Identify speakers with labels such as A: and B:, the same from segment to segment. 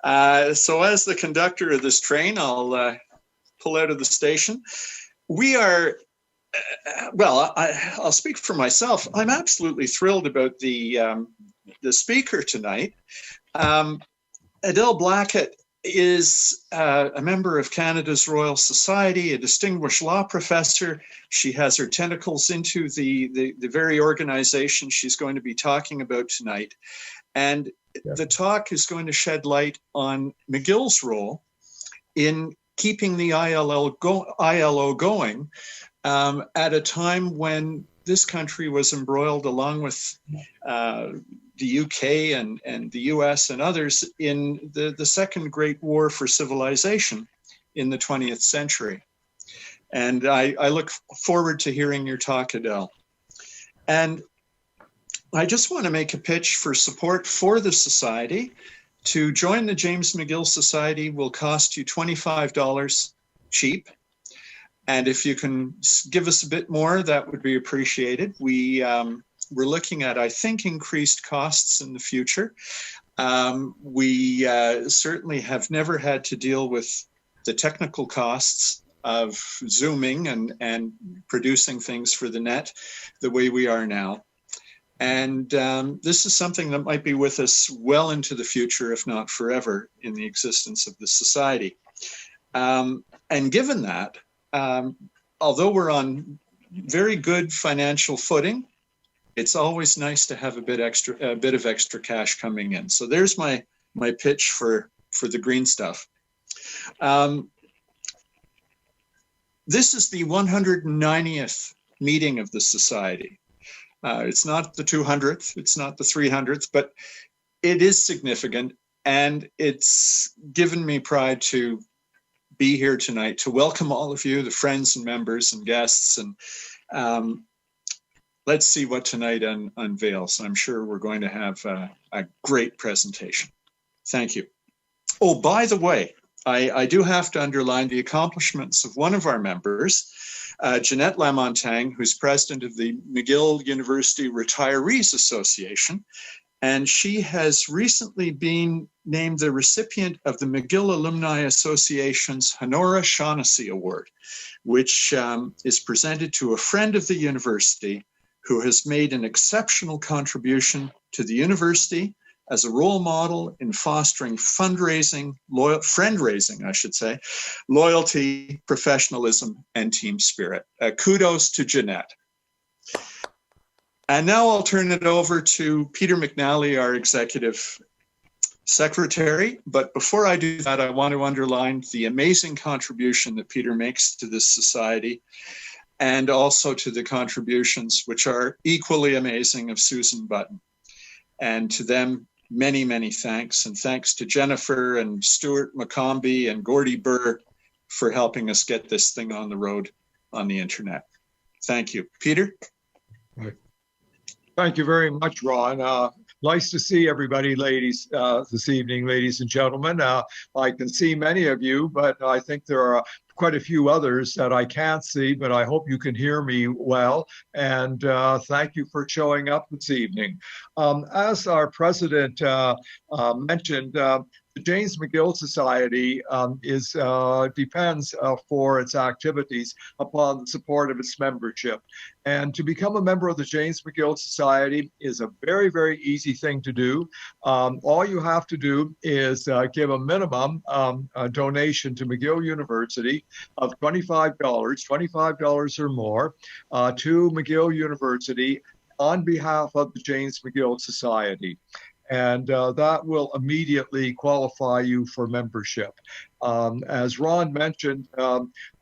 A: So as the conductor of this train, I'll pull out of the station. We are, I'll speak for myself. I'm absolutely thrilled about the speaker tonight. Adelle Blackett is a member of Canada's Royal Society, a distinguished law professor. She has her tentacles into the very organization she's going to be talking about tonight. And the talk is going to shed light on McGill's role in keeping the ILO going at a time when this country was embroiled, along with the UK and the US and others, in the second great war for civilization in the 20th century. And I look forward to hearing your talk, Adele. And I just want to make a pitch for support for the Society. To join the James McGill Society will cost you $25 cheap. And if you can give us a bit more, that would be appreciated. We're looking at, I think, increased costs in the future. We certainly have never had to deal with the technical costs of Zooming and producing things for the net the way we are now. And this is something that might be with us well into the future, if not forever, in the existence of the Society. And given that, although we're on very good financial footing, it's always nice to have a bit of extra cash coming in. So there's my pitch for the green stuff. This is the 190th meeting of the Society. It's not the 200th, it's not the 300th, but it is significant, and it's given me pride to be here tonight to welcome all of you, the friends and members and guests, and let's see what tonight unveils. I'm sure we're going to have a great presentation. Thank you. Oh, by the way, I do have to underline the accomplishments of one of our members, Jeanette Lamontagne, who's president of the McGill University Retirees Association. And she has recently been named the recipient of the McGill Alumni Association's Honora Shaughnessy Award, which is presented to a friend of the university who has made an exceptional contribution to the university as a role model in fostering friend-raising, loyalty, professionalism, and team spirit. Kudos to Jeanette. And now I'll turn it over to Peter McNally, our executive secretary. But before I do that, I want to underline the amazing contribution that Peter makes to this society, and also to the contributions, which are equally amazing, of Susan Button. And to them, many, many thanks. And thanks to Jennifer and Stuart McCombie and Gordy Burr for helping us get this thing on the road on the internet. Thank you. Peter?
B: Thank you very much, Ron. Nice to see everybody, ladies, this evening, ladies and gentlemen. I can see many of you, but I think there are quite a few others that I can't see, but I hope you can hear me well. And thank you for showing up this evening. As our president mentioned, the James McGill Society depends for its activities upon the support of its membership. And to become a member of the James McGill Society is a very, very easy thing to do. All you have to do is give a minimum donation to McGill University of $25 or more to McGill University on behalf of the James McGill Society. And that will immediately qualify you for membership. As Ron mentioned,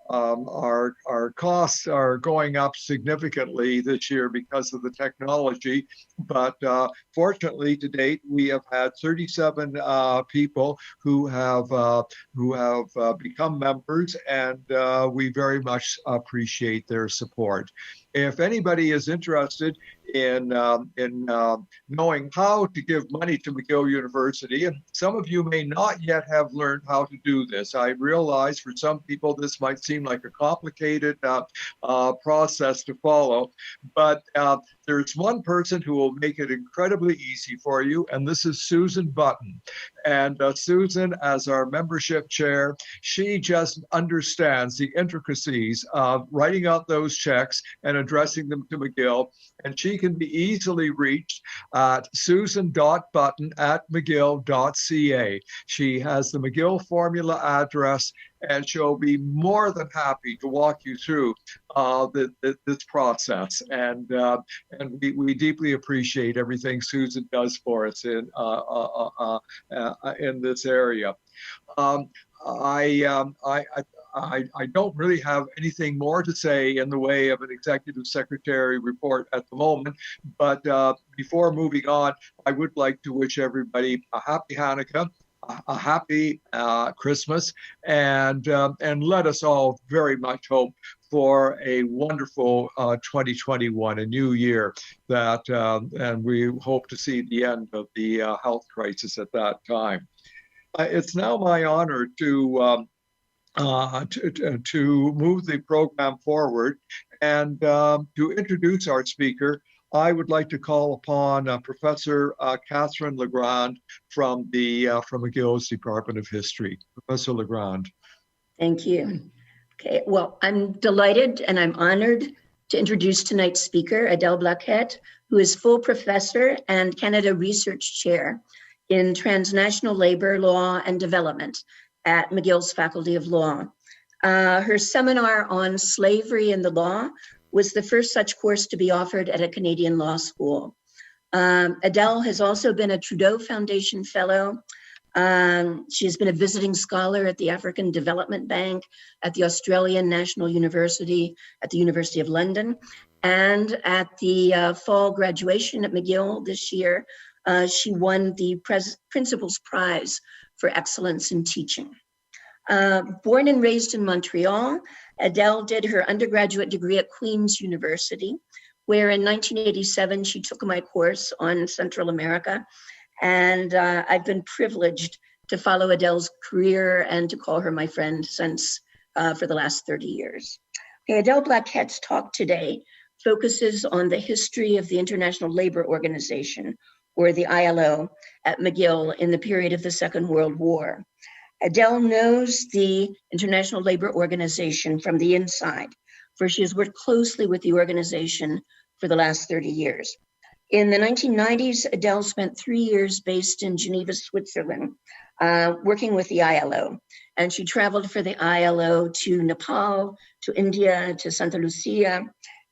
B: our costs are going up significantly this year because of the technology, but fortunately to date we have had 37 people who have become members, and we very much appreciate their support. If anybody is interested in knowing how to give money to McGill University, and some of you may not yet have learned how to do this. I realize for some people this might seem like a complicated process to follow, but there's one person who will make it incredibly easy for you, and this is Susan Button. And Susan, as our membership chair, she just understands the intricacies of writing out those checks and addressing them to McGill. And she can be easily reached at susan.button@mcgill.ca. She has the McGill formula address, and she'll be more than happy to walk you through this process. And we deeply appreciate everything Susan does for us in this area. I don't really have anything more to say in the way of an executive secretary report at the moment, but before moving on, I would like to wish everybody a happy Hanukkah, a happy Christmas, and let us all very much hope for a wonderful 2021, a new year, and we hope to see the end of the health crisis at that time. It's now my honor to move the program forward, and to introduce our speaker, I would like to call upon Professor Catherine Legrand from McGill's Department of History. Professor Legrand.
C: Thank you. Okay, well, I'm delighted and I'm honored to introduce tonight's speaker, Adelle Blackett, who is full professor and Canada Research Chair in Transnational Labor, Law, and Development at McGill's Faculty of Law. Her seminar on slavery and the law was the first such course to be offered at a Canadian law school. Adelle has also been a Trudeau Foundation Fellow. She has been a visiting scholar at the African Development Bank, at the Australian National University, at the University of London, and at the fall graduation at McGill this year, she won the Principal's Prize for Excellence in Teaching. Born and raised in Montreal, Adelle did her undergraduate degree at Queen's University, where in 1987 she took my course on Central America. And I've been privileged to follow Adelle's career and to call her my friend since for the last 30 years. Okay, Adelle Blackett's talk today focuses on the history of the International Labor Organization, or the ILO, at McGill in the period of the Second World War. Adelle knows the International Labor Organization from the inside, for she has worked closely with the organization for the last 30 years. In the 1990s, Adelle spent 3 years based in Geneva, Switzerland, working with the ILO. And she traveled for the ILO to Nepal, to India, to Santa Lucia,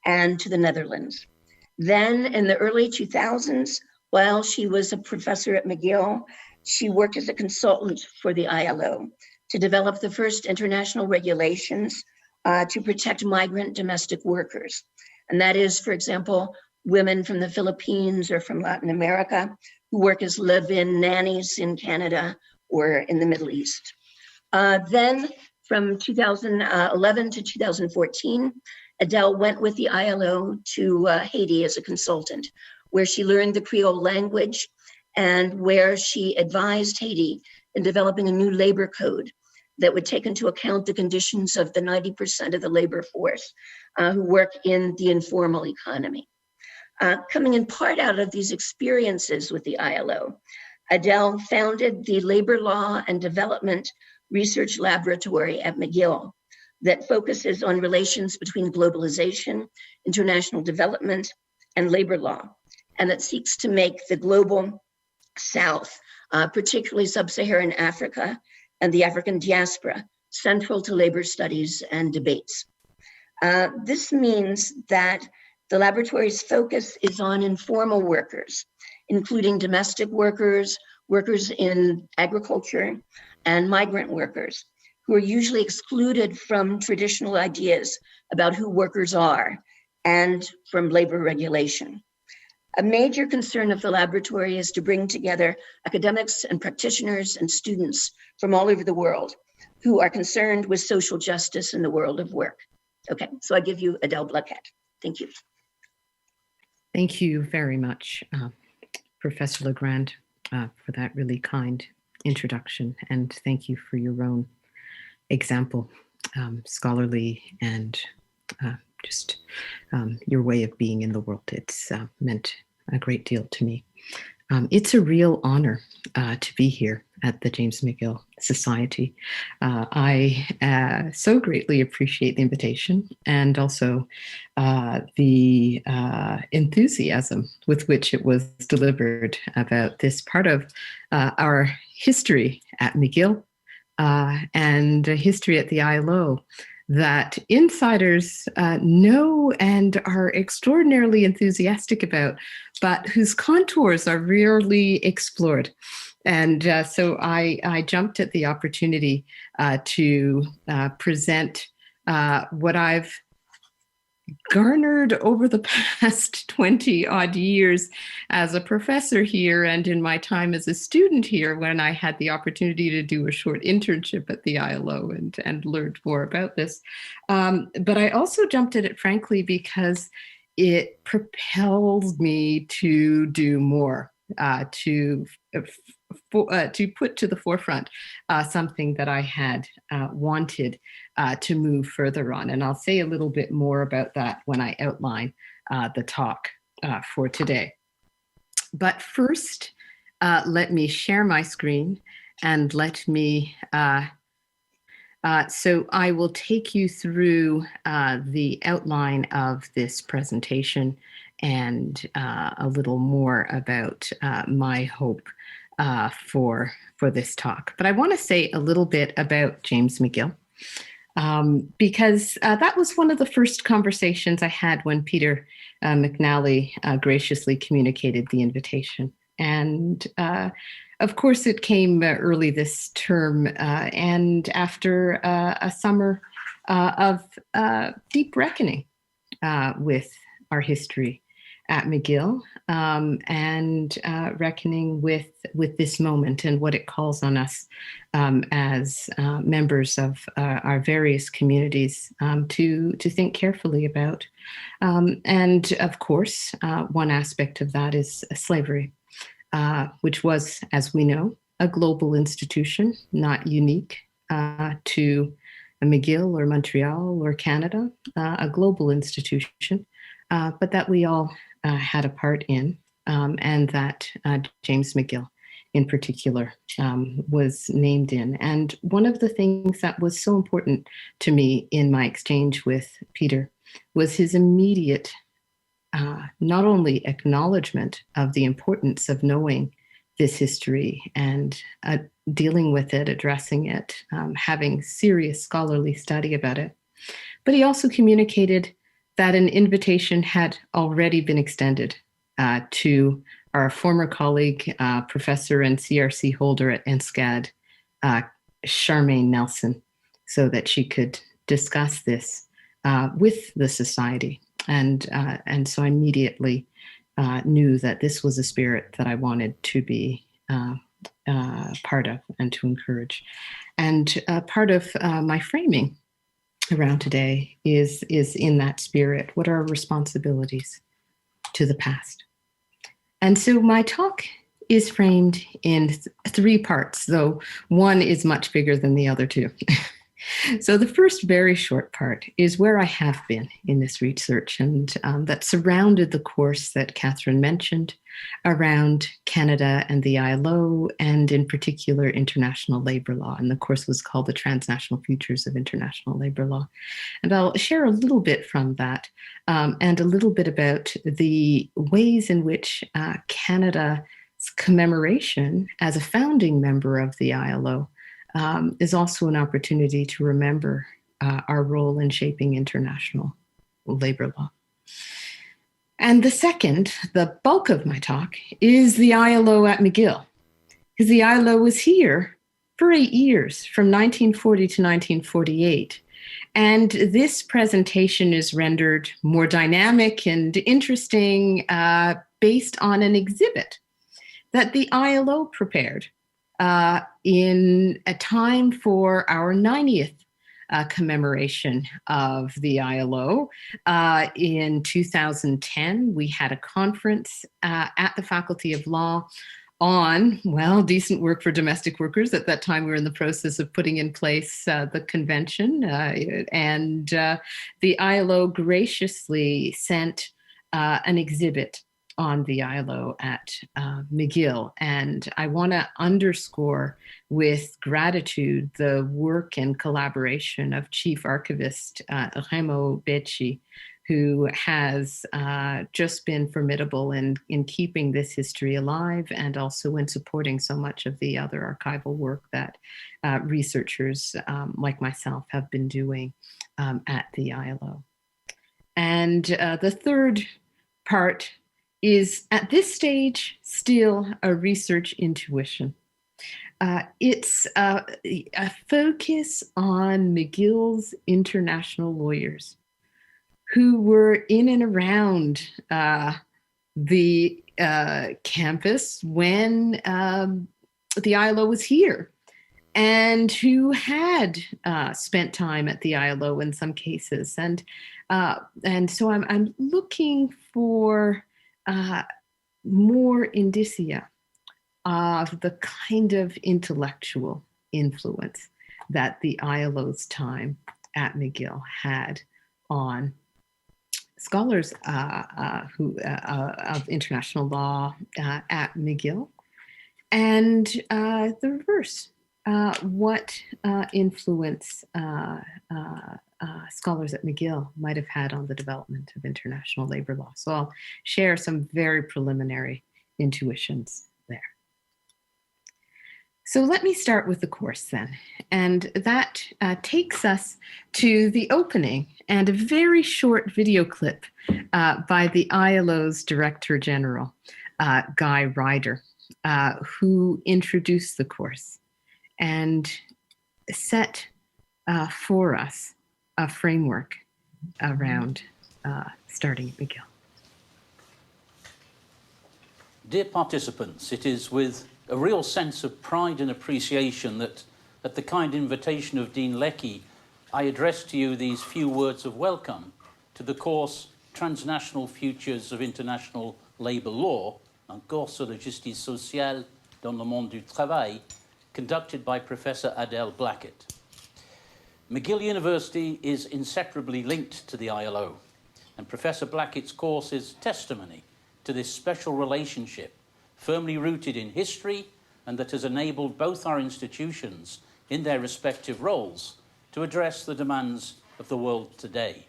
C: and to the Netherlands. Then in the early 2000s, while she was a professor at McGill, she worked as a consultant for the ILO to develop the first international regulations to protect migrant domestic workers. And that is, for example, women from the Philippines or from Latin America who work as live-in nannies in Canada or in the Middle East. Then from 2011 to 2014, Adelle went with the ILO to Haiti as a consultant, where she learned the Creole language and where she advised Haiti in developing a new labor code that would take into account the conditions of the 90% of the labor force who work in the informal economy. Coming in part out of these experiences with the ILO, Adelle founded the Labor Law and Development Research Laboratory at McGill that focuses on relations between globalization, international development, and labor law, and that seeks to make the global South, particularly sub-Saharan Africa and the African diaspora, central to labor studies and debates. This means that the laboratory's focus is on informal workers, including domestic workers, workers in agriculture, and migrant workers, who are usually excluded from traditional ideas about who workers are and from labor regulation. A major concern of the laboratory is to bring together academics and practitioners and students from all over the world who are concerned with social justice in the world of work. Okay, so I give you Adelle Blackett. Thank you.
D: Thank you very much, Professor Legrand, for that really kind introduction. And thank you for your own example, scholarly and just your way of being in the world. It's meant a great deal to me. It's a real honor to be here at the James McGill Society. I so greatly appreciate the invitation and also the enthusiasm with which it was delivered about this part of our history at McGill and history at the ILO that insiders know and are extraordinarily enthusiastic about, but whose contours are rarely explored. And so I jumped at the opportunity to present what I've garnered over the past 20 odd years as a professor here and in my time as a student here when I had the opportunity to do a short internship at the ILO and learned more about this. But I also jumped at it, frankly, because it propelled me to do more, to put to the forefront something that I had wanted to move further on. And I'll say a little bit more about that when I outline the talk for today. But first, let me share my screen and let me, so I will take you through the outline of this presentation and a little more about my hope for this talk. But I want to say a little bit about James McGill. Because that was one of the first conversations I had when Peter McNally graciously communicated the invitation. And of course, it came early this term and after a summer of deep reckoning with our history at McGill and reckoning with this moment and what it calls on us as members of our various communities to think carefully about. And of course, one aspect of that is slavery, which was, as we know, a global institution, not unique to McGill or Montreal or Canada, a global institution, but that we all had a part in, and that James McGill in particular was named in. And one of the things that was so important to me in my exchange with Peter was his immediate, not only acknowledgement of the importance of knowing this history and dealing with it, addressing it, having serious scholarly study about it, but he also communicated that an invitation had already been extended to our former colleague, professor and CRC holder at NSCAD, Charmaine Nelson, so that she could discuss this with the society. And so I immediately knew that this was a spirit that I wanted to be part of and to encourage. And part of my framing around today is in that spirit. What are our responsibilities to the past? And so my talk is framed in three parts, though one is much bigger than the other two. So the first very short part is where I have been in this research, and that surrounded the course that Catherine mentioned around Canada and the ILO, and in particular international labor law. And the course was called The Transnational Futures of International Labor Law. And I'll share a little bit from that and a little bit about the ways in which Canada's commemoration as a founding member of the ILO is also an opportunity to remember our role in shaping international labor law. And the second, the bulk of my talk, is the ILO at McGill, because the ILO was here for 8 years, from 1940 to 1948. And this presentation is rendered more dynamic and interesting based on an exhibit that the ILO prepared in a time for our 90th commemoration of the ILO. In 2010, we had a conference at the Faculty of Law on, well, decent work for domestic workers. At that time, we were in the process of putting in place the convention, and the ILO graciously sent an exhibit on the ILO at McGill. And I want to underscore with gratitude the work and collaboration of Chief Archivist Remo Becci, who has just been formidable in keeping this history alive, and also in supporting so much of the other archival work that researchers like myself have been doing at the ILO. And the third part is, at this stage, still a research intuition. It's a focus on McGill's international lawyers who were in and around the campus when the ILO was here, and who had spent time at the ILO in some cases. And so I'm looking for more indicia of the kind of intellectual influence that the ILO's time at McGill had on scholars of international law at McGill, and the reverse. What influence scholars at McGill might have had on the development of international labor law. So I'll share some very preliminary intuitions there. So let me start with the course then. And that takes us to the opening and a very short video clip by the ILO's Director General, Guy Ryder, who introduced the course and set for us a framework around starting at McGill.
E: Dear participants, it is with a real sense of pride and appreciation that, at the kind invitation of Dean Leckie, I address to you these few words of welcome to the course Transnational Futures of International Labour Law, un cours sur la justice sociale dans le monde du travail, conducted by Professor Adelle Blackett. McGill University is inseparably linked to the ILO, and Professor Blackett's course is testimony to this special relationship, firmly rooted in history, and that has enabled both our institutions, in their respective roles, to address the demands of the world today.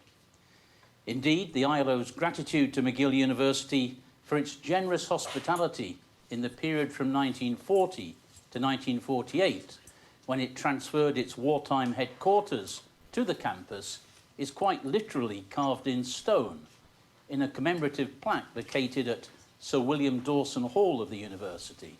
E: Indeed, the ILO's gratitude to McGill University for its generous hospitality in the period from 1940 to 1948, when it transferred its wartime headquarters to the campus, is quite literally carved in stone in a commemorative plaque located at Sir William Dawson Hall of the university.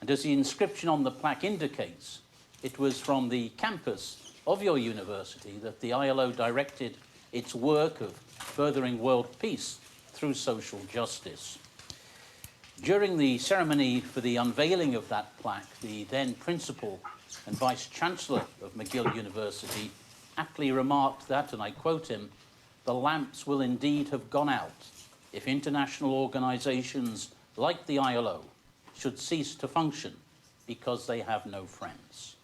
E: And as the inscription on the plaque indicates, it was from the campus of your university that the ILO directed its work of furthering world peace through social justice. During the ceremony for the unveiling of that plaque, the then principal and vice-chancellor of McGill University aptly remarked that, and I quote him, "The lamps will indeed have gone out if international organizations like the ILO should cease to function because they have no friends."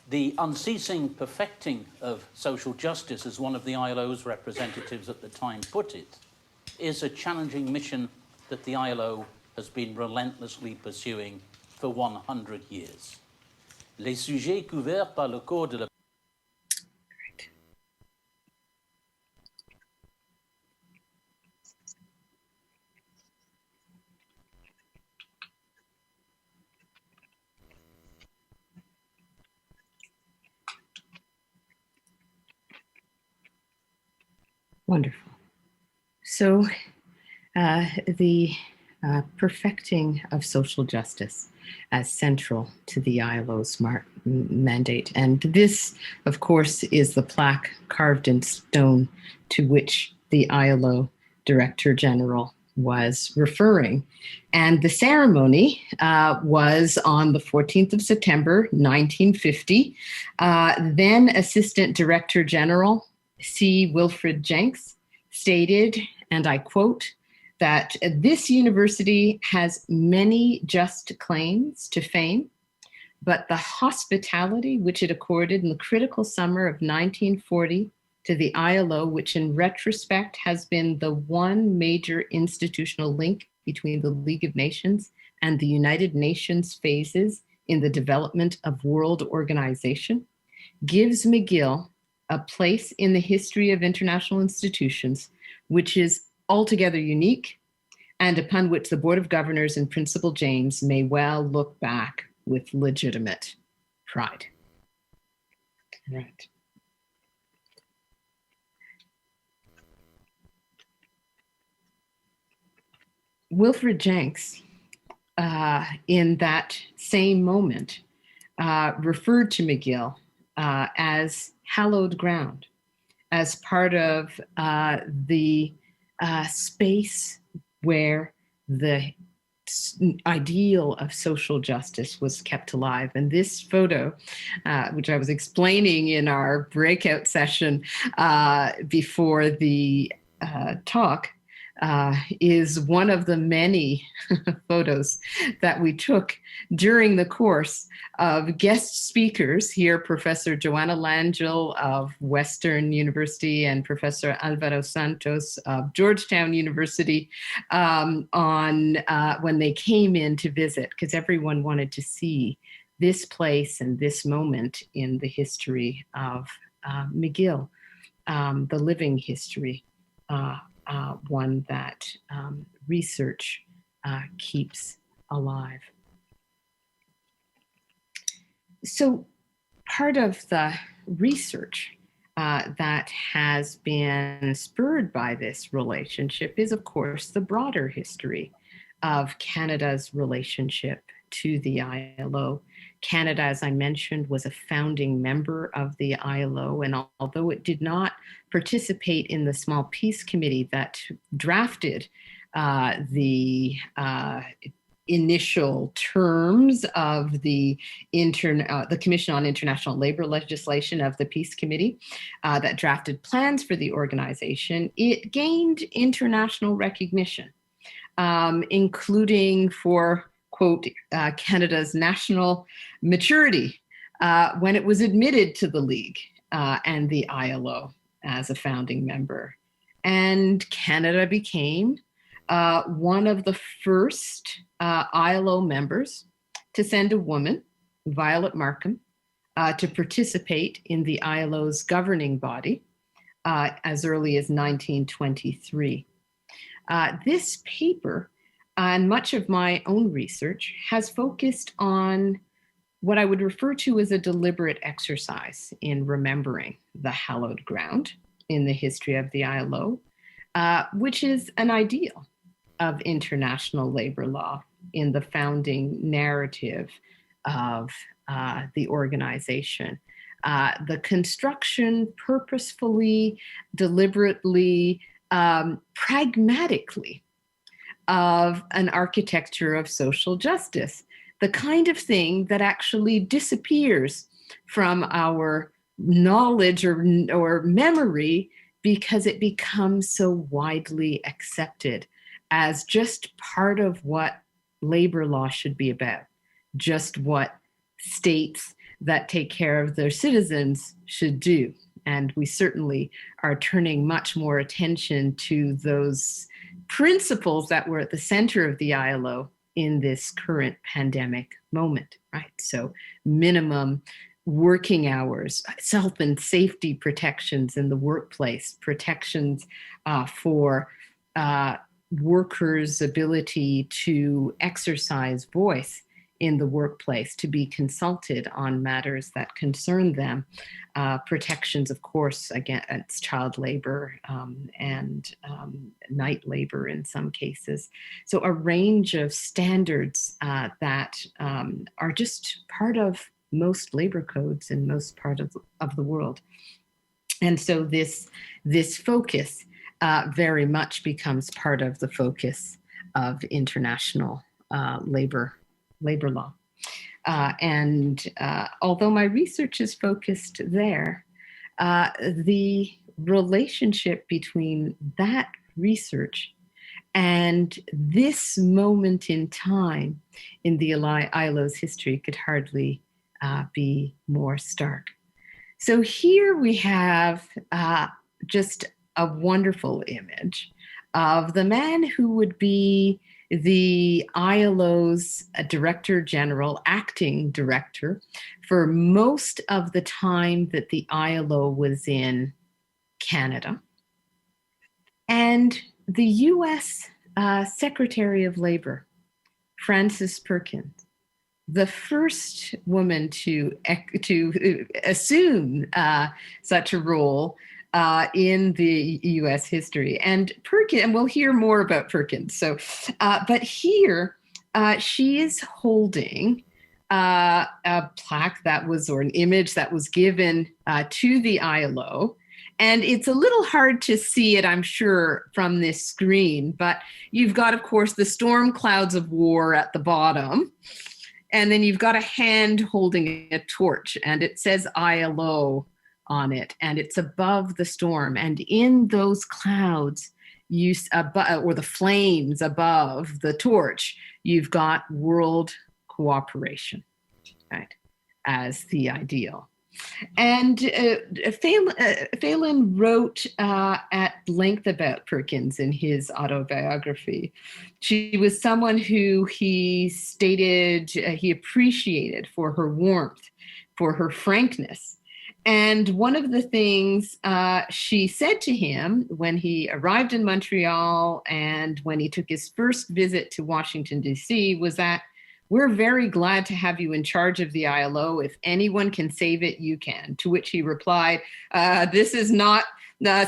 E: The unceasing perfecting of social justice, as one of the ILO's representatives at the time put it, is a challenging mission that the ILO has been relentlessly pursuing for 100 years. Les sujets couverts par le Code de la
D: Wonderful. So the perfecting of social justice as central to the ILO's mandate. And this, of course, is the plaque carved in stone to which the ILO Director General, was referring. And the ceremony was on the 14th of September, 1950. Then Assistant Director General C. Wilfred Jenks stated, and I quote, that this university has many just claims to fame, but the hospitality which it accorded in the critical summer of 1940 to the ILO, which in retrospect has been the one major institutional link between the League of Nations and the United Nations phases in the development of world organization, gives McGill a place in the history of international institutions, which is altogether unique and upon which the Board of Governors and Principal James may well look back with legitimate pride. Right. Wilfred Jenks, in that same moment, referred to McGill as hallowed ground, as part of the space where the ideal of social justice was kept alive. And this photo, which I was explaining in our breakout session before the talk, is one of the many photos that we took during the course of guest speakers here, Professor Joanna Langell of Western University and Professor Alvaro Santos of Georgetown University when they came in to visit, because everyone wanted to see this place and this moment in the history of McGill, the living history. One that research keeps alive. So part of the research that has been spurred by this relationship is, of course, the broader history of Canada's relationship to the ILO. Canada, as I mentioned, was a founding member of the ILO, and although it did not participate in the small peace committee that drafted the initial terms of the Commission on International Labor legislation of the Peace Committee that drafted plans for the organization, it gained international recognition, including for, quote, Canada's national maturity when it was admitted to the League and the ILO as a founding member. And Canada became one of the first ILO members to send a woman, Violet Markham, to participate in the ILO's governing body as early as 1923. This paper and much of my own research has focused on what I would refer to as a deliberate exercise in remembering the hallowed ground in the history of the ILO, which is an ideal of international labor law in the founding narrative of the organization. The construction purposefully, deliberately, pragmatically of an architecture of social justice, the kind of thing that actually disappears from our knowledge or memory because it becomes so widely accepted as just part of what labor law should be about, just what states that take care of their citizens should do. And we certainly are turning much more attention to those principles that were at the center of the ILO in this current pandemic moment, right? So minimum working hours, health and safety protections in the workplace, protections for workers' ability to exercise voice in the workplace, to be consulted on matters that concern them, protections, of course, against child labor and night labor in some cases. So a range of standards that are just part of most labor codes in most parts of the world. And so this focus very much becomes part of the focus of international labor law. And although my research is focused there, the relationship between that research and this moment in time in the Ilo's history could hardly be more stark. So here we have just a wonderful image of the man who would be the ILO's Director General, acting director, for most of the time that the ILO was in Canada. And the US Secretary of Labor, Frances Perkins, the first woman to assume such a role in the U.S. history. And Perkins, and we'll hear more about Perkins. So, but here she is holding a plaque that was, or an image that was given to the ILO. And it's a little hard to see it, I'm sure, from this screen, but you've got, of course, the storm clouds of war at the bottom. And then you've got a hand holding a torch, and it says ILO on it, and it's above the storm. And in those clouds, or the flames above the torch, you've got world cooperation, right, as the ideal. And Phelan wrote at length about Perkins in his autobiography. She was someone who he stated he appreciated for her warmth, for her frankness. And one of the things she said to him when he arrived in Montreal and when he took his first visit to Washington, D.C., was that, "We're very glad to have you in charge of the ILO. If anyone can save it, you can." To which he replied, "This is not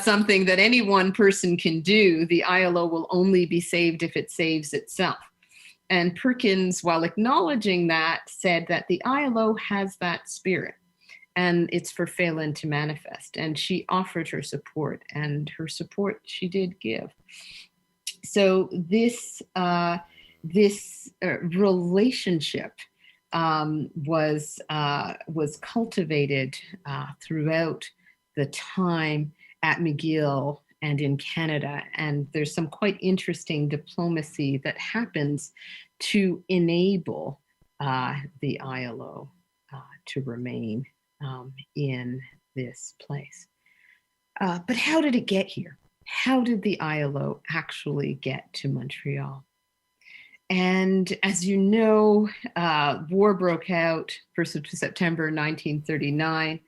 D: something that any one person can do. The ILO will only be saved if it saves itself." And Perkins, while acknowledging that, said that the ILO has that spirit, and it's for Phelan to manifest. And she offered her support, and her support she did give. So this relationship was cultivated throughout the time at McGill and in Canada. And there's some quite interesting diplomacy that happens to enable the ILO to remain in this place. But how did it get here? How did the ILO actually get to Montreal? And as you know, war broke out 1st of September 1939.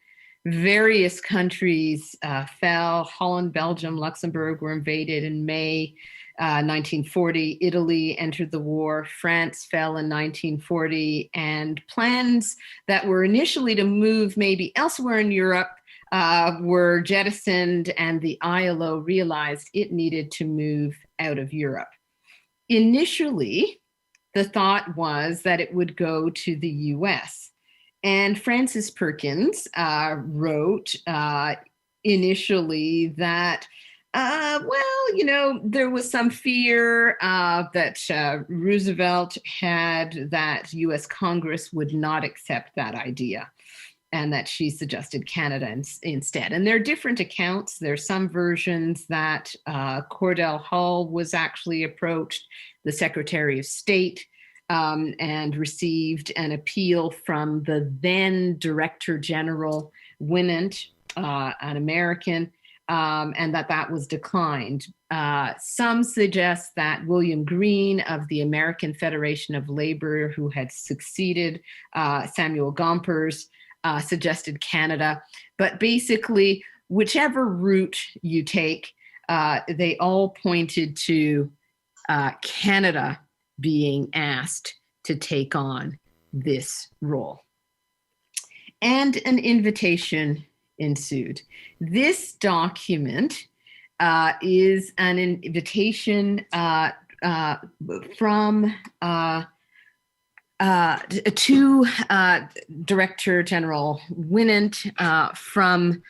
D: Various countries fell. Holland, Belgium, Luxembourg were invaded in May 1940. Italy entered the war. France fell in 1940. And plans that were initially to move maybe elsewhere in Europe were jettisoned, and the ILO realized it needed to move out of Europe. Initially, the thought was that it would go to the US. And Frances Perkins wrote initially that, there was some fear that Roosevelt had that US Congress would not accept that idea, and that she suggested Canada instead. And there are different accounts. There are some versions that Cordell Hull was actually approached, the Secretary of State, and received an appeal from the then Director General, Winant, an American, and that was declined. Some suggest that William Green of the American Federation of Labor, who had succeeded Samuel Gompers, suggested Canada. But basically, whichever route you take, they all pointed to Canada being asked to take on this role. And an invitation ensued. This document is an invitation from to Director General Winant from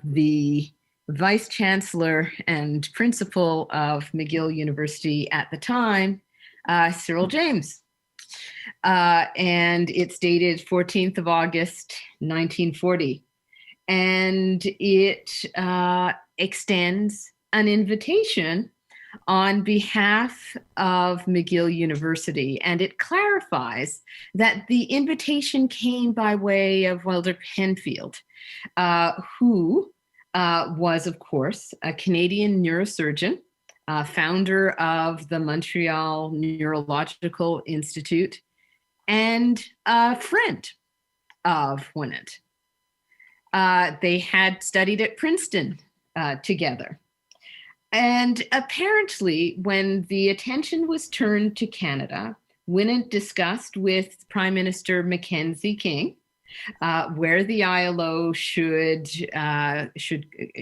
D: the Vice Chancellor and Principal of McGill University at the time, Cyril James. And it's dated 14th of August, 1940. And it extends an invitation on behalf of McGill University. And it clarifies that the invitation came by way of Wilder Penfield, who was, of course, a Canadian neurosurgeon, founder of the Montreal Neurological Institute, and a friend of Winant. They had studied at Princeton together. And apparently, when the attention was turned to Canada, Winant discussed with Prime Minister Mackenzie King where the ILO should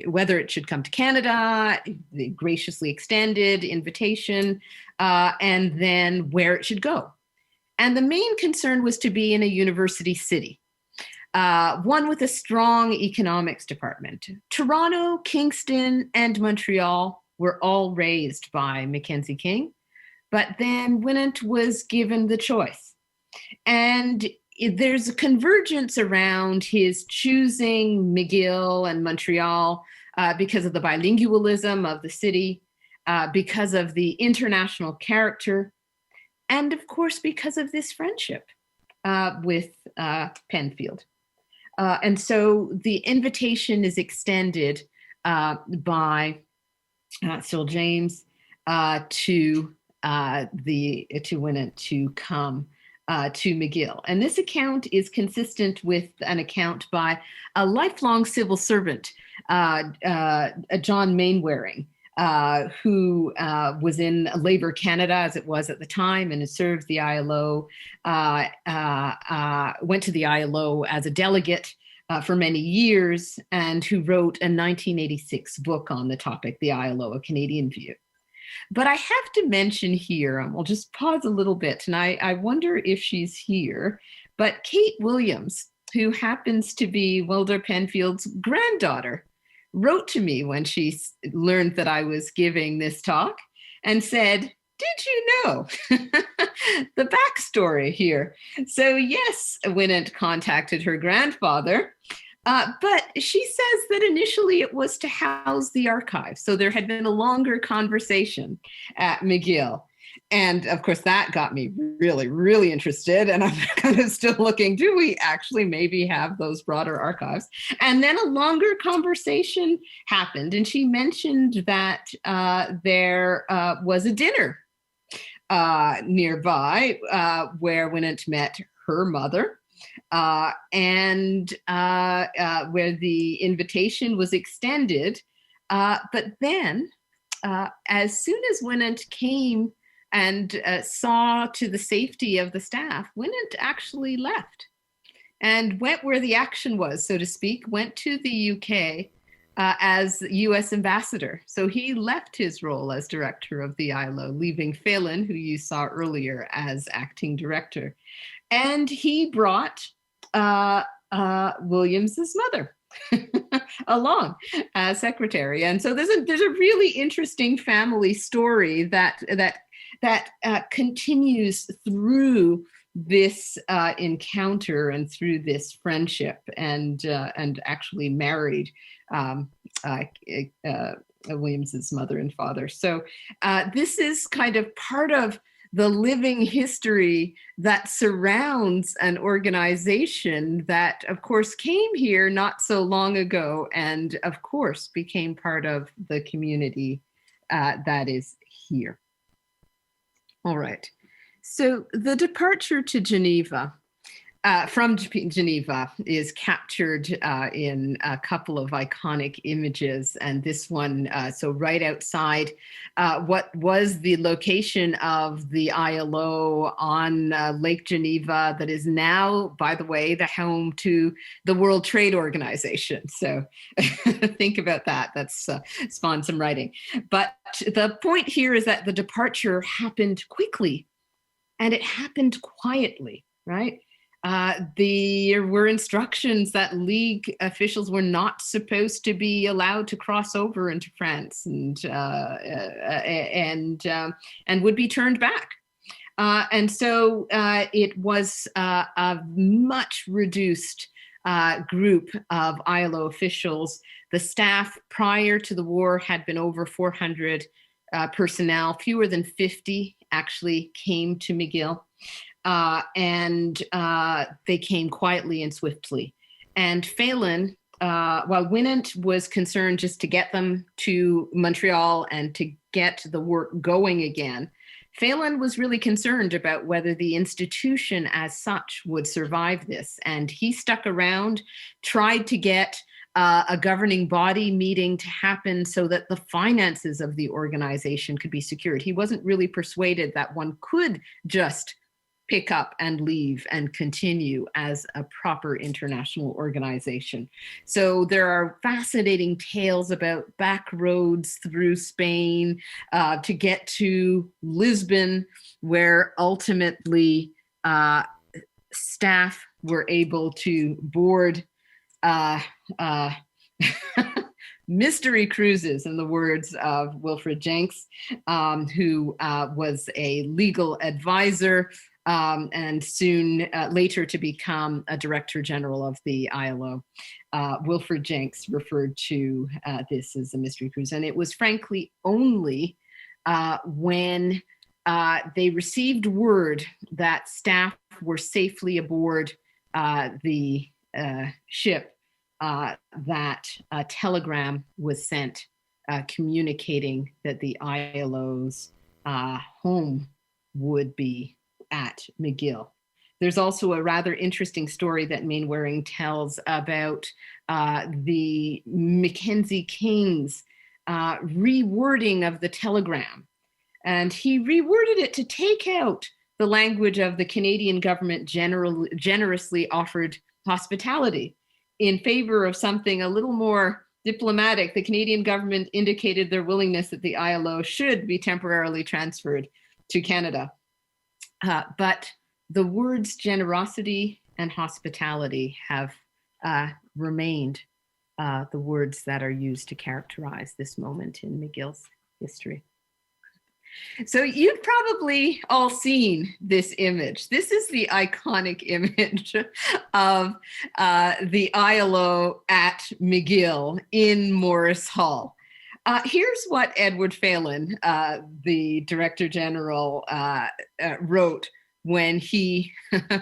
D: whether it should come to Canada, the graciously extended invitation, and then where it should go. And the main concern was to be in a university city, one with a strong economics department. Toronto, Kingston, and Montreal were all raised by Mackenzie King, but then Winant was given the choice. And there's a convergence around his choosing McGill and Montreal because of the bilingualism of the city, because of the international character, and of course, because of this friendship with Penfield. And so the invitation is extended by Cyril James to Winant to come to McGill. And this account is consistent with an account by a lifelong civil servant, John Mainwaring, who was in Labour Canada, as it was at the time, and has served the ILO, went to the ILO as a delegate for many years, and who wrote a 1986 book on the topic, The ILO, A Canadian View. But I have to mention here, I'll just pause a little bit, and I wonder if she's here, but Kate Williams, who happens to be Wilder Penfield's granddaughter, wrote to me when she learned that I was giving this talk and said, "Did you know the backstory here?" So yes, Winant contacted her grandfather, but she says that initially it was to house the archive. So there had been a longer conversation at McGill. And of course, that got me really, really interested. And I'm kind of still looking, do we actually maybe have those broader archives? And then a longer conversation happened. And she mentioned that there was a dinner nearby where Winant met her mother, and where the invitation was extended. But then, as soon as Winant came and saw to the safety of the staff, Winant actually left and went where the action was, so to speak, went to the UK as US ambassador. So he left his role as director of the ILO, leaving Phelan, who you saw earlier, as acting director. And he brought Williams's mother along as secretary. And so there's a really interesting family story that continues through this encounter and through this friendship, and actually married Williams's mother and father. So this is kind of part of the living history that surrounds an organization that, of course, came here not so long ago, and of course became part of the community that is here. All right. So the departure to Geneva, from Geneva, is captured in a couple of iconic images. And this one, so right outside what was the location of the ILO on Lake Geneva, that is now, by the way, the home to the World Trade Organization. So think about that. That's spawned some writing. But the point here is that the departure happened quickly, and it happened quietly, right? there were instructions that League officials were not supposed to be allowed to cross over into France and would be turned back. And so it was a much reduced group of ILO officials. The staff prior to the war had been over 400 personnel. Fewer than 50 actually came to McGill. And they came quietly and swiftly. And Phelan, while Winant was concerned just to get them to Montreal and to get the work going again, Phelan was really concerned about whether the institution as such would survive this. And he stuck around, tried to get a governing body meeting to happen so that the finances of the organization could be secured. He wasn't really persuaded that one could just pick up and leave and continue as a proper international organization. So there are fascinating tales about back roads through Spain to get to Lisbon, where ultimately staff were able to board mystery cruises, in the words of Wilfred Jenks, who was a legal advisor and soon later to become a director general of the ILO. Wilfred Jenks referred to this as a mystery cruise. And it was frankly only when they received word that staff were safely aboard the ship that a telegram was sent communicating that the ILO's home would be at McGill. There's also a rather interesting story that Mainwaring tells about the Mackenzie King's rewording of the telegram. And he reworded it to take out the language of the Canadian government generously offered hospitality in favor of something a little more diplomatic. The Canadian government indicated their willingness that the ILO should be temporarily transferred to Canada. But the words generosity and hospitality have remained the words that are used to characterize this moment in McGill's history. So you've probably all seen this image. This is the iconic image of the ILO at McGill in Morris Hall. Here's what Edward Phelan, the Director General, wrote when he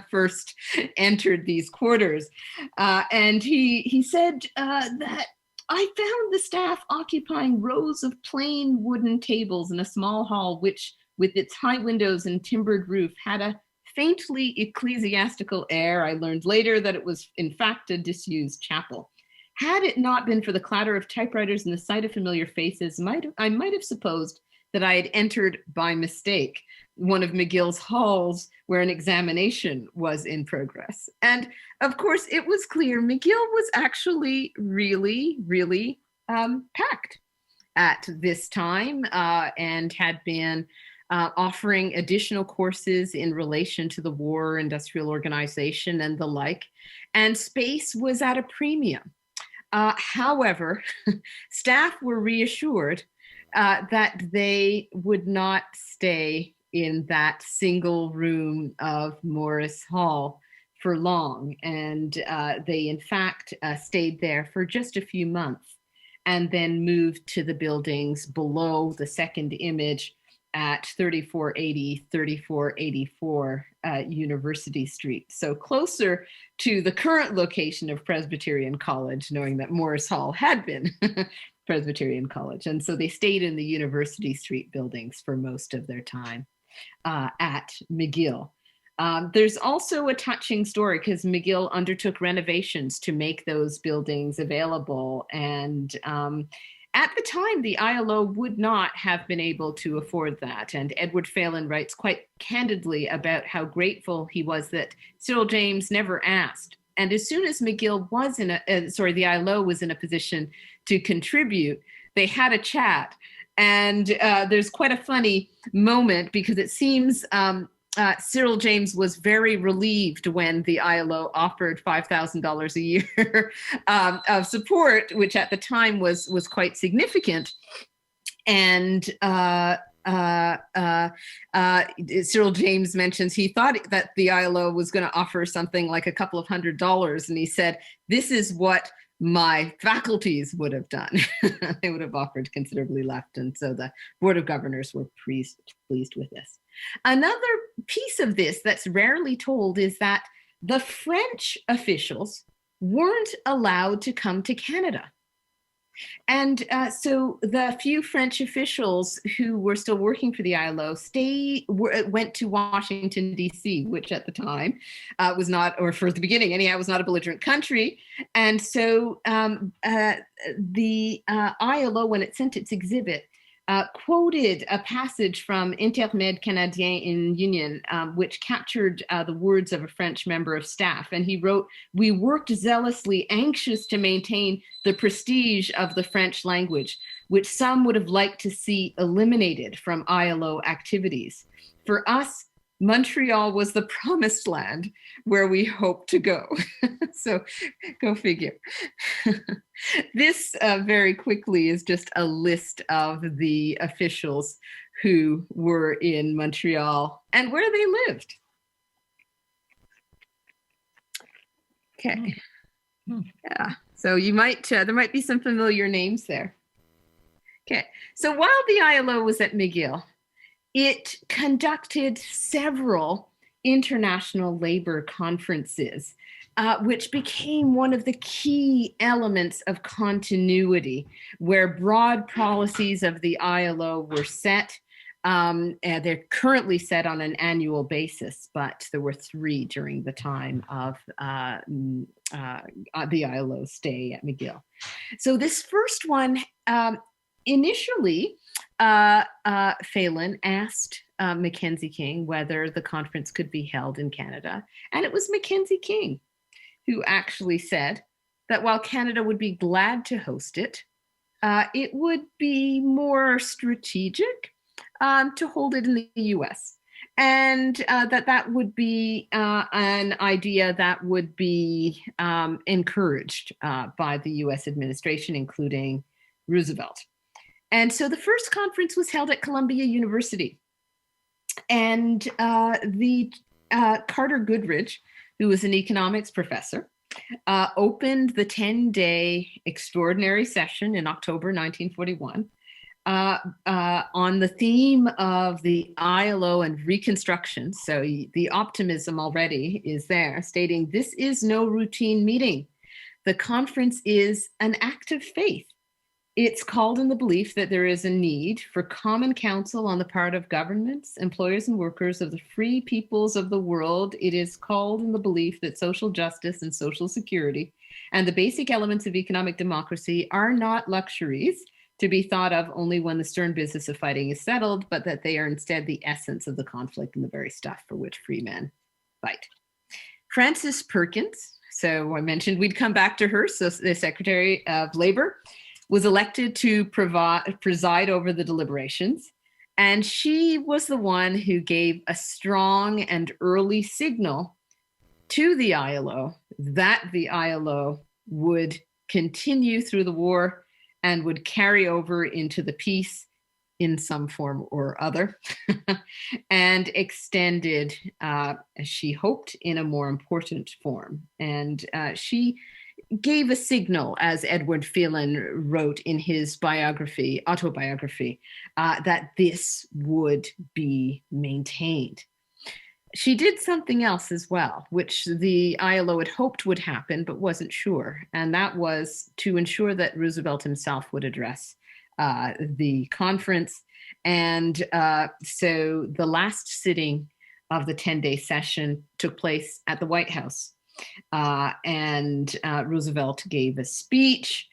D: first entered these quarters. And he said that, "I found the staff occupying rows of plain wooden tables in a small hall, which, with its high windows and timbered roof, had a faintly ecclesiastical air. I learned later that it was, in fact, a disused chapel. Had it not been for the clatter of typewriters and the sight of familiar faces, I might have supposed that I had entered by mistake one of McGill's halls where an examination was in progress." And of course, it was clear McGill was actually really, really packed at this time and had been offering additional courses in relation to the war, industrial organization, and the like. And space was at a premium. However, staff were reassured that they would not stay in that single room of Morris Hall for long. And they, in fact, stayed there for just a few months and then moved to the buildings below the second image at 3480, 3484 University Street. So closer to the current location of Presbyterian College, knowing that Morris Hall had been Presbyterian College. And so they stayed in the University Street buildings for most of their time at McGill. There's also a touching story because McGill undertook renovations to make those buildings available. And at the time, the ILO would not have been able to afford that. And Edward Phelan writes quite candidly about how grateful he was that Cyril James never asked. And as soon as McGill was the ILO was in a position to contribute, they had a chat. And there's quite a funny moment because it seems Cyril James was very relieved when the ILO offered $5,000 a year of support, which at the time was quite significant. And Cyril James mentions he thought that the ILO was going to offer something like a couple of $100s, and he said, "This is what my faculties would have done." They would have offered considerably less, and so the Board of Governors were pleased with this. Another piece of this that's rarely told is that the French officials weren't allowed to come to Canada. And so the few French officials who were still working for the ILO went to Washington, D.C., which at the time was not, or for the beginning anyhow, was not a belligerent country. And so the ILO, when it sent its exhibit, quoted a passage from Intermède Canadien in Union, which captured the words of a French member of staff. And he wrote, "We worked zealously, anxious to maintain the prestige of the French language, which some would have liked to see eliminated from ILO activities. For us, Montreal was the promised land where we hoped to go." So go figure. This very quickly is just a list of the officials who were in Montreal and where they lived. Okay. Yeah. So you might, there might be some familiar names there. Okay. So while the ILO was at McGill, it conducted several international labor conferences, which became one of the key elements of continuity, where broad policies of the ILO were set. And they're currently set on an annual basis, but there were 3 during the time of the ILO stay at McGill. So this first one, initially, Phelan asked Mackenzie King whether the conference could be held in Canada. And it was Mackenzie King who actually said that while Canada would be glad to host it, it would be more strategic to hold it in the US. And that would be an idea that would be encouraged by the US administration, including Roosevelt. And so the first conference was held at Columbia University. And the Carter Goodridge, who was an economics professor, opened the 10-day extraordinary session in October 1941 on the theme of the ILO and Reconstruction. So the optimism already is there, stating, "This is no routine meeting. The conference is an act of faith. It's called in the belief that there is a need for common counsel on the part of governments, employers, and workers of the free peoples of the world. It is called in the belief that social justice and social security and the basic elements of economic democracy are not luxuries to be thought of only when the stern business of fighting is settled, but that they are instead the essence of the conflict and the very stuff for which free men fight." Frances Perkins, so I mentioned we'd come back to her, so the Secretary of Labor, was elected to preside over the deliberations. And she was the one who gave a strong and early signal to the ILO that the ILO would continue through the war and would carry over into the peace in some form or other, and extended, as she hoped, in a more important form. And she gave a signal, as Edward Phelan wrote in his autobiography, that this would be maintained. She did something else as well, which the ILO had hoped would happen, but wasn't sure. And that was to ensure that Roosevelt himself would address the conference. And so the last sitting of the 10-day session took place at the White House. And Roosevelt gave a speech,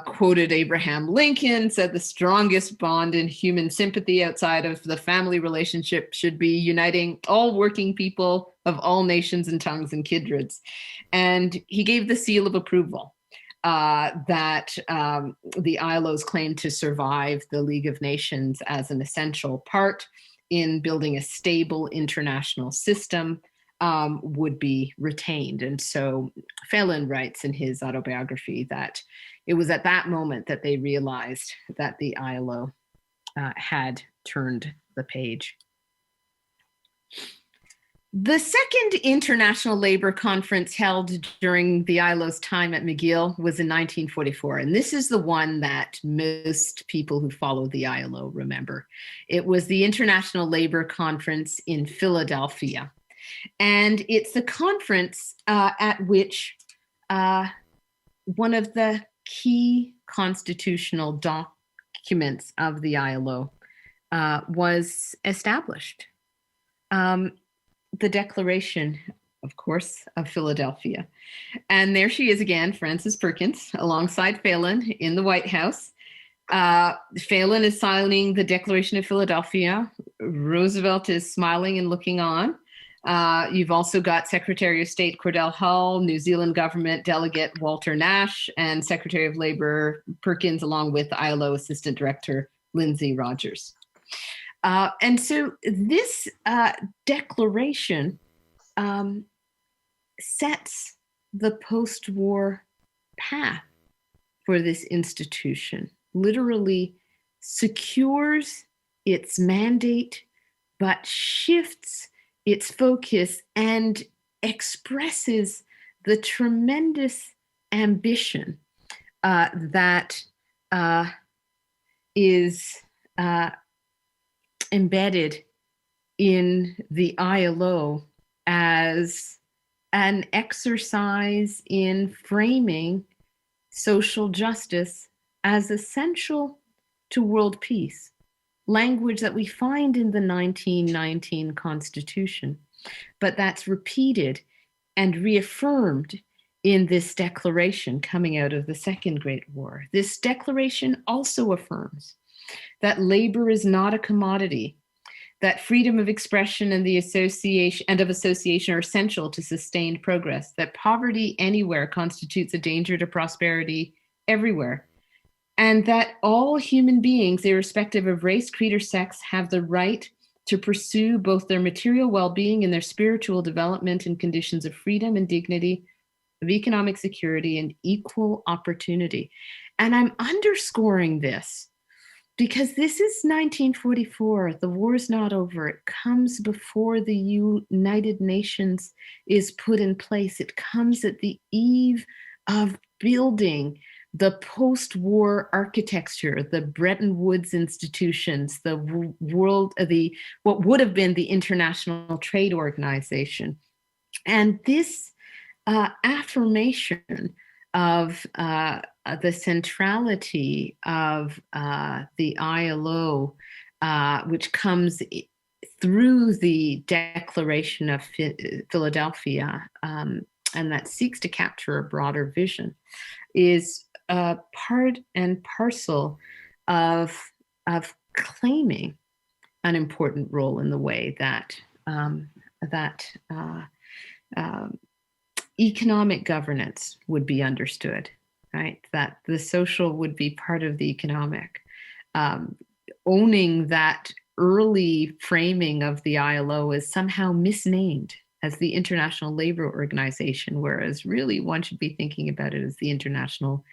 D: quoted Abraham Lincoln, said the strongest bond in human sympathy outside of the family relationship should be uniting all working people of all nations and tongues and kindreds. And he gave the seal of approval that the ILO's claim to survive the League of Nations as an essential part in building a stable international system would be retained. And so Phelan writes in his autobiography that it was at that moment that they realized that the ILO had turned the page. The second International Labor Conference held during the ILO's time at McGill was in 1944, and this is the one that most people who follow the ILO remember. It was the International Labor Conference in Philadelphia, and it's the conference at which one of the key constitutional documents of the ILO was established. The Declaration, of course, of Philadelphia. And there she is again, Frances Perkins, alongside Phelan in the White House. Phelan is signing the Declaration of Philadelphia. Roosevelt is smiling and looking on. You've also got Secretary of State Cordell Hull, New Zealand government delegate Walter Nash, and Secretary of Labor Perkins, along with ILO Assistant Director Lindsay Rogers. And so this declaration sets the post-war path for this institution, literally secures its mandate, but shifts its focus and expresses the tremendous ambition that is embedded in the ILO as an exercise in framing social justice as essential to world peace, language that we find in the 1919 Constitution, but that's repeated and reaffirmed in this declaration coming out of the Second Great War. This declaration also affirms that labor is not a commodity, that freedom of expression and the association are essential to sustained progress, that poverty anywhere constitutes a danger to prosperity everywhere, and that all human beings, irrespective of race, creed, or sex, have the right to pursue both their material well-being and their spiritual development in conditions of freedom and dignity, of economic security and equal opportunity. And I'm underscoring this because this is 1944. The war's not over. It comes before the United Nations is put in place. It comes at the eve of building the post-war architecture, the Bretton Woods institutions, the what would have been the International Trade Organization. And this affirmation of the centrality of the ILO, which comes through the Declaration of Philadelphia, and that seeks to capture a broader vision, is part and parcel of claiming an important role in the way that economic governance would be understood, right? That the social would be part of the economic. Owning that early framing of the ILO is somehow misnamed as the International Labor Organization, whereas really one should be thinking about it as the International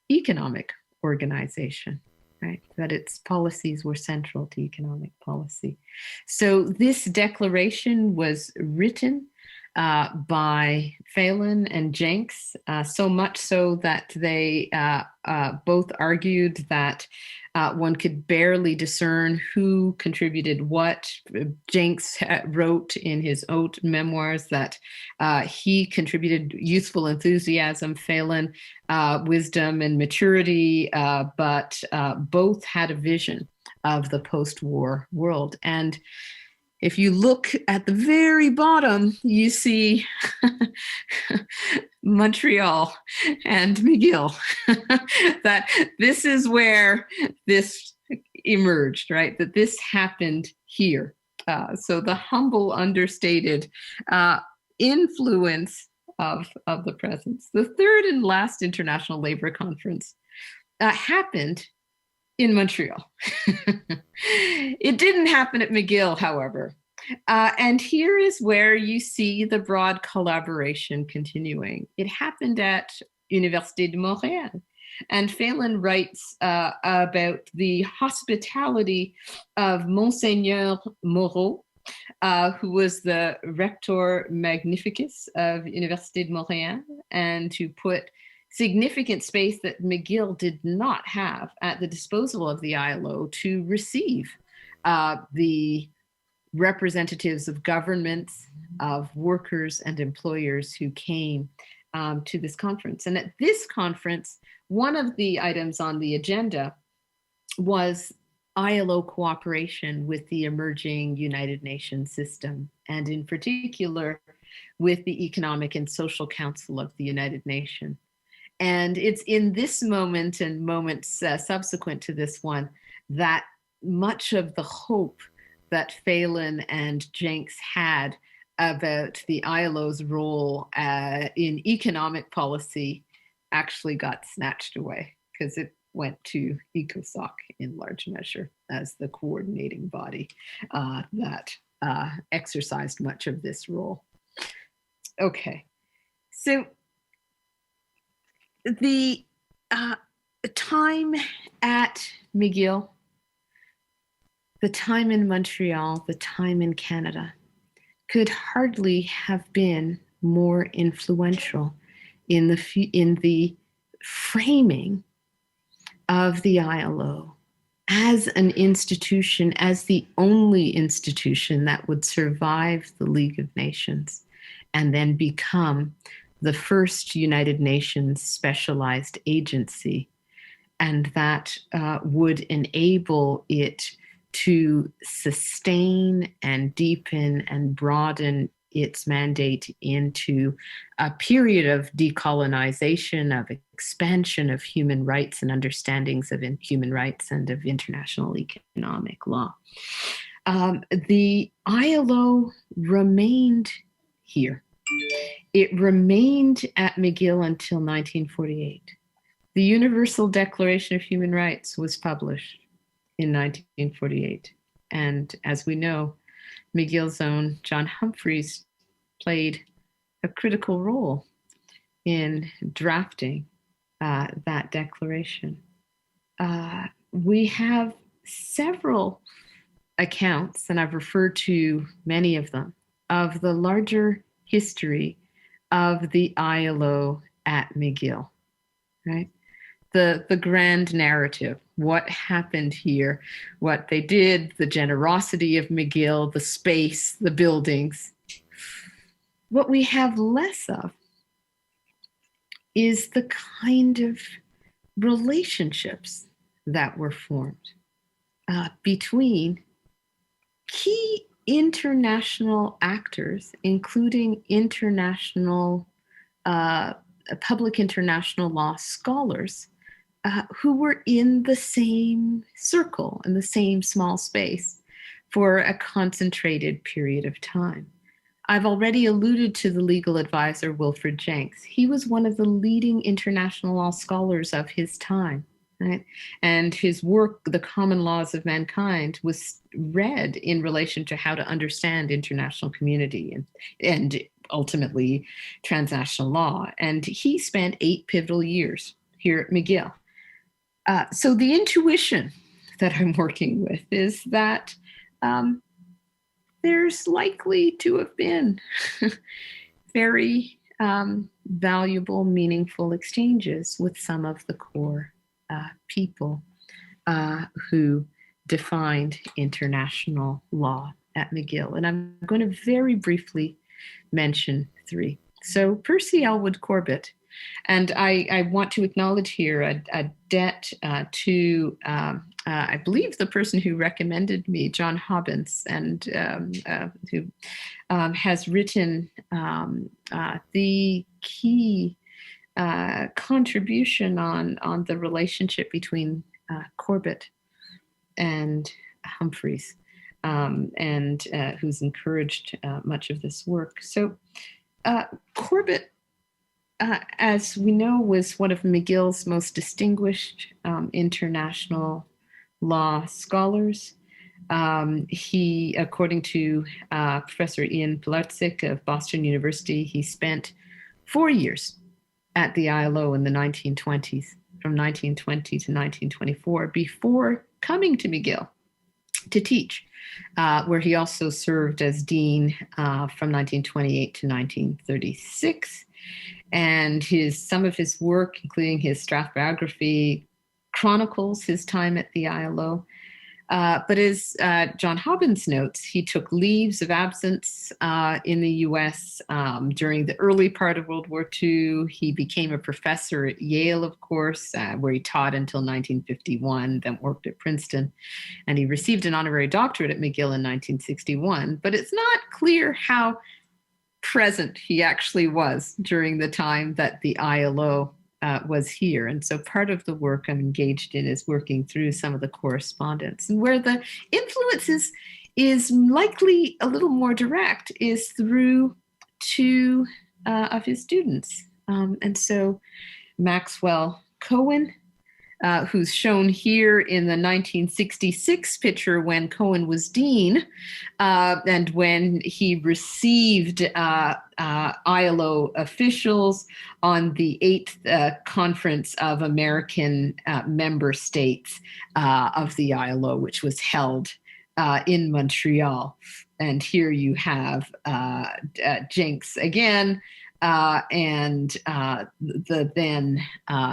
D: Economic Organization, right? That its policies were central to economic policy. So this declaration was written by Phelan and Jenks, so much so that they both argued that one could barely discern who contributed what. Jenks wrote in his own memoirs that he contributed youthful enthusiasm, Phelan wisdom and maturity, but both had a vision of the post-war world. And if you look at the very bottom, you see Montreal and McGill, that this is where this emerged, right? That this happened here. So the humble, understated influence of the presence. The third and last International Labor Conference happened in Montreal. It didn't happen at McGill, however. And here is where you see the broad collaboration continuing. It happened at Université de Montréal. And Phelan writes about the hospitality of Monseigneur Moreau, who was the rector magnificus of Université de Montréal, and who put significant space that McGill did not have at the disposal of the ILO to receive the representatives of governments, of workers and employers who came to this conference. And at this conference, one of the items on the agenda was ILO cooperation with the emerging United Nations system, and in particular with the Economic and Social Council of the United Nations. And it's in this moment and moments subsequent to this one that much of the hope that Phelan and Jenks had about the ILO's role in economic policy actually got snatched away, because it went to ECOSOC in large measure as the coordinating body that exercised much of this role. Okay, so the time at McGill, the time in Montreal, the time in Canada could hardly have been more influential in the framing of the ILO as an institution, as the only institution that would survive the League of Nations and then become the first United Nations specialized agency, and that would enable it to sustain and deepen and broaden its mandate into a period of decolonization, of expansion of human rights and understandings of human rights and of international economic law. The ILO remained here. It remained at McGill until 1948. The Universal Declaration of Human Rights was published in 1948. And as we know, McGill's own John Humphreys played a critical role in drafting that declaration. We have several accounts, and I've referred to many of them, of the larger history of the ILO at McGill, right? The grand narrative, what happened here, what they did, the generosity of McGill, the space, the buildings. What we have less of is the kind of relationships that were formed between key international actors, including international public international law scholars who were in the same circle, in the same small space for a concentrated period of time. I've already alluded to the legal advisor, Wilfred Jenks. He was one of the leading international law scholars of his time, right? And his work, The Common Laws of Mankind, was read in relation to how to understand international community and ultimately transnational law. And he spent 8 pivotal years here at McGill. So the intuition that I'm working with is that there's likely to have been very valuable, meaningful exchanges with some of the core people who defined international law at McGill. And I'm going to very briefly mention 3. So Percy Elwood Corbett, and I want to acknowledge here a debt to, I believe, the person who recommended me, John Hobbins, and who has written the key contribution on the relationship between Corbett and Humphreys, and who's encouraged much of this work. So Corbett, as we know, was one of McGill's most distinguished international law scholars. He, according to Professor Ian Pilarczyk of Boston University, he spent 4 years at the ILO in the 1920s, from 1920 to 1924, before coming to McGill to teach, where he also served as dean from 1928 to 1936. And some of his work, including his draft biography, chronicles his time at the ILO. But as John Hobbins notes, he took leaves of absence in the US during the early part of World War II. He became a professor at Yale, of course, where he taught until 1951, then worked at Princeton. And he received an honorary doctorate at McGill in 1961. But it's not clear how present he actually was during the time that the ILO was here. And so part of the work I'm engaged in is working through some of the correspondence. And where the influence is likely a little more direct is through two of his students. And so Maxwell Cohen, who's shown here in the 1966 picture when Cohen was dean, and when he received ILO officials on the 8th Conference of American Member States of the ILO, which was held in Montreal. And here you have Jenks again, and the then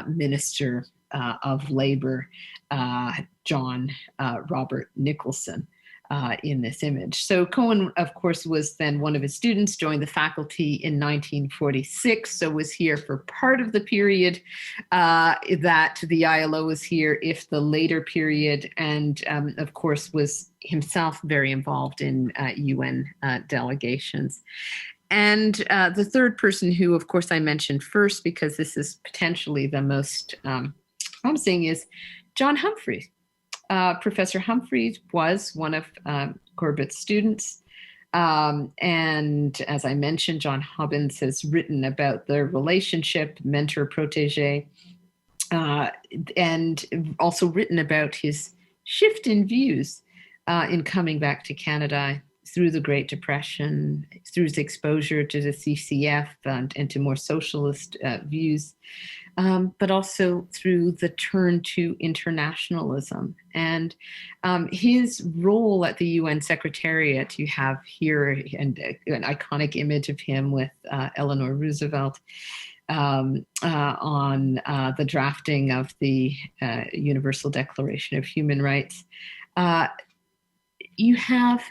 D: Minister of Labor, John Robert Nicholson, in this image. So Cohen, of course, was then one of his students, joined the faculty in 1946, so was here for part of the period that the ILO was here, if the later period, and of course was himself very involved in UN delegations. And the third person who, of course, I mentioned first, because this is potentially the most promising, is John Humphrey. Professor Humphrey was one of Corbett's students. And as I mentioned, John Hobbins has written about their relationship, mentor-protege, and also written about his shift in views in coming back to Canada through the Great Depression, through his exposure to the CCF and to more socialist views, but also through the turn to internationalism. And his role at the UN Secretariat, you have here an iconic image of him with Eleanor Roosevelt on the drafting of the Universal Declaration of Human Rights. You have,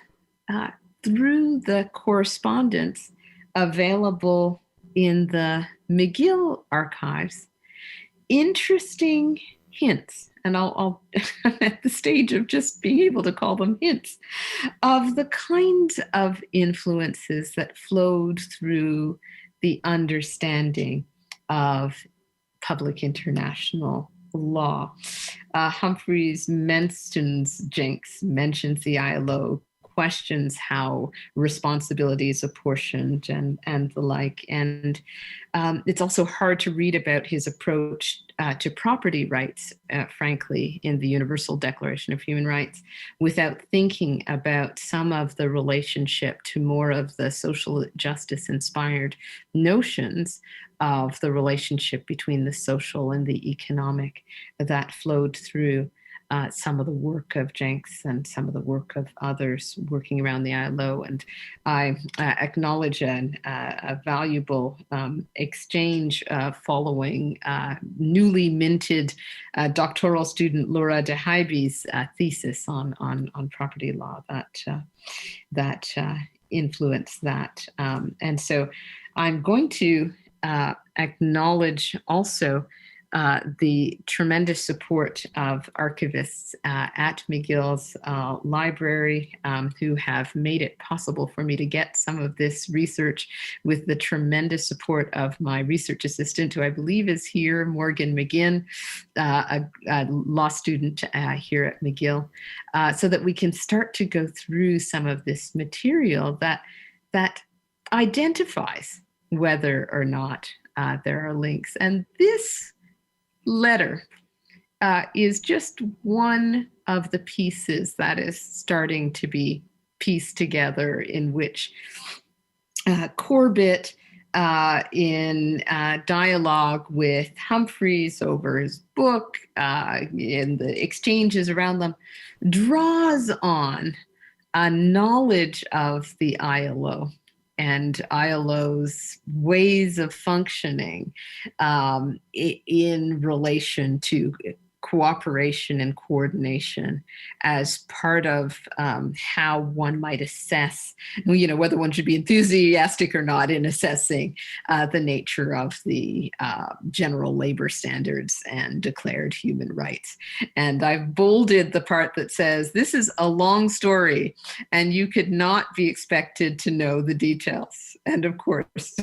D: through the correspondence available in the McGill archives, interesting hints, and I'll at the stage of just being able to call them hints, of the kinds of influences that flowed through the understanding of public international law. Humphreys mentions Jenks, mentions the ILO, questions how responsibility is apportioned and the like. And it's also hard to read about his approach to property rights, frankly, in the Universal Declaration of Human Rights, without thinking about some of the relationship to more of the social justice-inspired notions of the relationship between the social and the economic that flowed through some of the work of Jenks and some of the work of others working around the ILO. And I acknowledge a valuable exchange following newly minted doctoral student Laura de Hybe's thesis on property law that influenced that. And so I'm going to acknowledge also the tremendous support of archivists at McGill's library who have made it possible for me to get some of this research, with the tremendous support of my research assistant, who I believe is here, Morgan McGinn, a law student here at McGill, so that we can start to go through some of this material that identifies whether or not there are links. And this letter is just one of the pieces that is starting to be pieced together, in which Corbett, in dialogue with Humphreys over his book, in the exchanges around them, draws on a knowledge of the ILO and ILO's ways of functioning in relation to cooperation and coordination as part of how one might assess, whether one should be enthusiastic or not in assessing the nature of the general labor standards and declared human rights. And I've bolded the part that says, this is a long story and you could not be expected to know the details. And of course,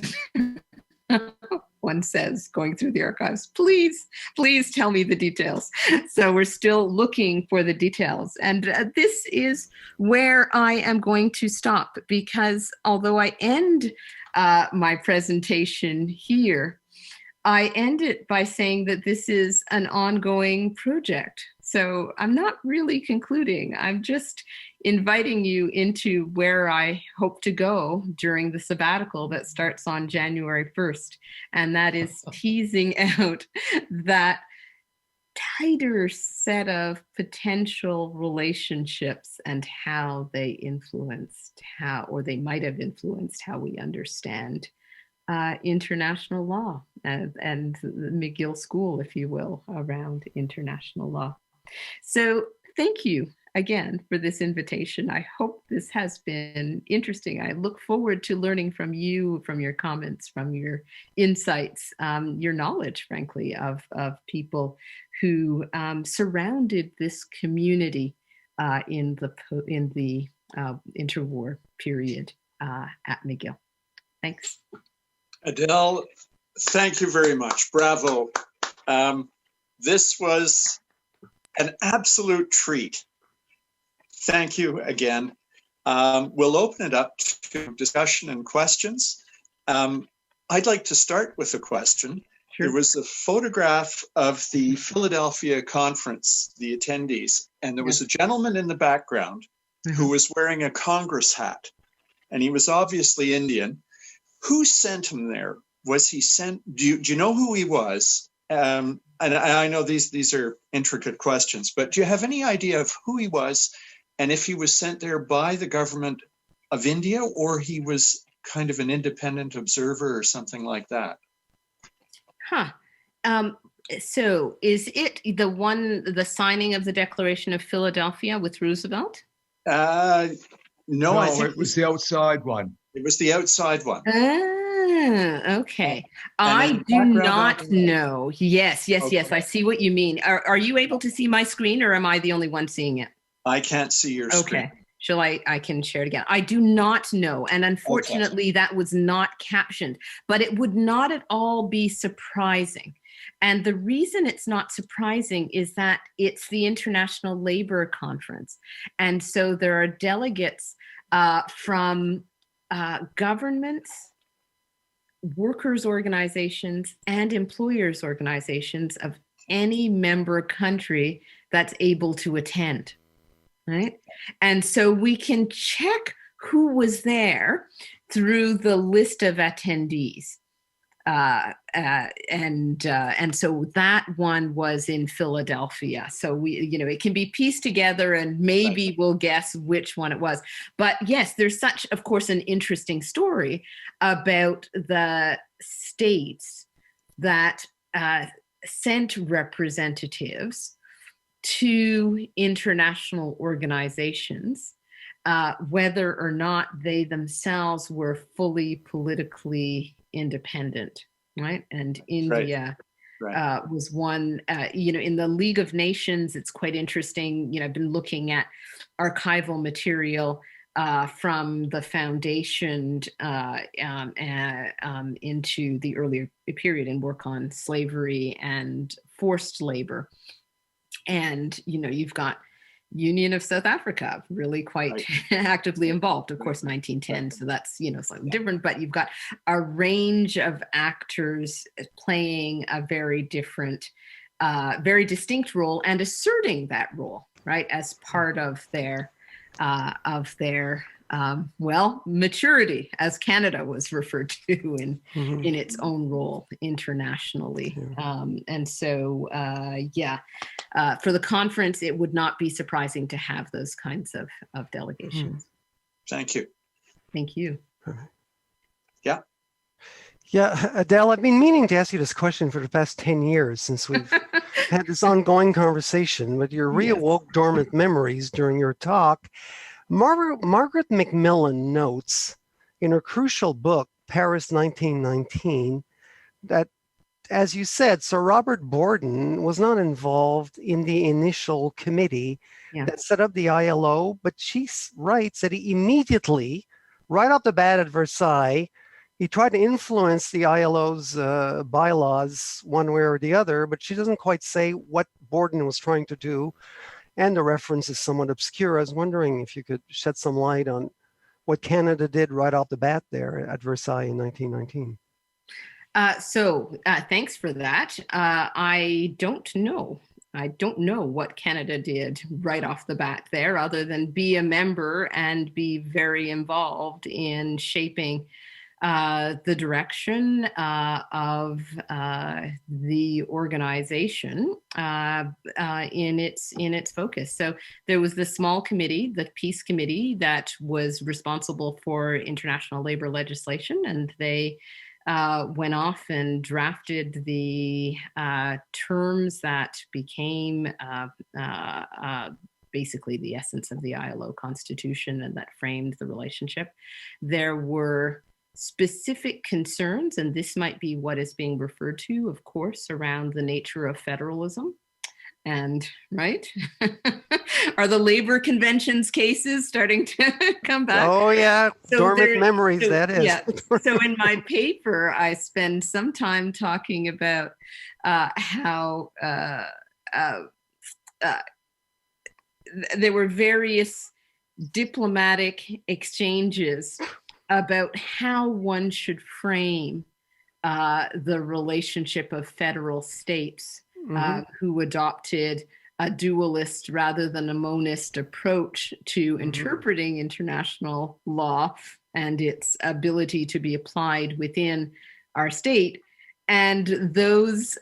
D: one says, going through the archives, please tell me the details. So we're still looking for the details. And this is where I am going to stop, because although I end my presentation here, I end it by saying that this is an ongoing project. So I'm not really concluding. I'm just inviting you into where I hope to go during the sabbatical that starts on January 1st. And that is teasing out that tighter set of potential relationships and how they influenced or they might have influenced how we understand international law and the McGill School, if you will, around international law. So thank you again for this invitation. I hope this has been interesting. I look forward to learning from you, from your comments, from your insights, your knowledge, frankly, of people who surrounded this community in the interwar period at McGill. Thanks.
A: Adele, thank you very much. Bravo. This was an absolute treat. Thank you again. We'll open it up to discussion and questions. I'd like to start with a question. Sure. There was a photograph of the Philadelphia conference, the attendees, and there was a gentleman in the background who was wearing a Congress hat, and he was obviously Indian. Who sent him there? Was he sent? Do you know who he was? And I know these are intricate questions, but do you have any idea of who he was, and if he was sent there by the government of India, or he was kind of an independent observer or something like that?
D: So is it the signing of the Declaration of Philadelphia with Roosevelt?
B: No, I think it was the outside one.
A: It was the outside one.
D: Okay. I do not know. Yes. I see what you mean. Are you able to see my screen, or am I the only one seeing it?
A: I can't see your screen.
D: Okay. I can share it again. I do not know. And unfortunately, that was not captioned, but it would not at all be surprising. And the reason it's not surprising is that it's the International Labor Conference. And so there are delegates from governments, workers' organizations, and employers' organizations of any member country that's able to attend, right? And so we can check who was there through the list of attendees. And so that one was in Philadelphia. So it can be pieced together, and maybe we'll guess which one it was. But yes, there's such, of course, an interesting story about the states that sent representatives to international organizations, whether or not they themselves were fully politically independent, right? And India was one, in the League of Nations, it's quite interesting. I've been looking at archival material from the foundation into the earlier period and work on slavery and forced labor. And, you've got Union of South Africa, really quite actively involved, of course, 1910. So that's, slightly different, but you've got a range of actors playing a very different very distinct role and asserting that role, right, as part of their maturity, as Canada was referred to in its own role internationally. And so, for the conference, it would not be surprising to have those kinds of delegations.
A: Thank you.
D: Thank you.
A: Yeah.
F: Yeah, Adele, I've been meaning to ask you this question for the past 10 years since we've had this ongoing conversation, but you reawoke dormant memories during your talk. Margaret Macmillan notes in her crucial book, Paris 1919, that, as you said, Sir Robert Borden was not involved in the initial committee that set up the ILO, but she writes that he immediately, right off the bat at Versailles, he tried to influence the ILO's bylaws one way or the other, but she doesn't quite say what Borden was trying to do. And the reference is somewhat obscure. I was wondering if you could shed some light on what Canada did right off the bat there at Versailles in 1919.
D: Thanks for that. I don't know. I don't know what Canada did right off the bat there, other than be a member and be very involved in shaping the direction of the organization in its focus. So there was the small committee, the Peace Committee, that was responsible for international labor legislation, and they went off and drafted the terms that became basically the essence of the ILO Constitution, and that framed the relationship. There were specific concerns, and this might be what is being referred to, of course, around the nature of federalism. And, right? Are the labor conventions cases starting to come back?
F: Oh, yeah.
D: So
F: dormant memories, that is.
D: Yeah. So in my paper, I spend some time talking about how there were various diplomatic exchanges about how one should frame the relationship of federal states who adopted a dualist rather than a monist approach to interpreting international law and its ability to be applied within our state. And those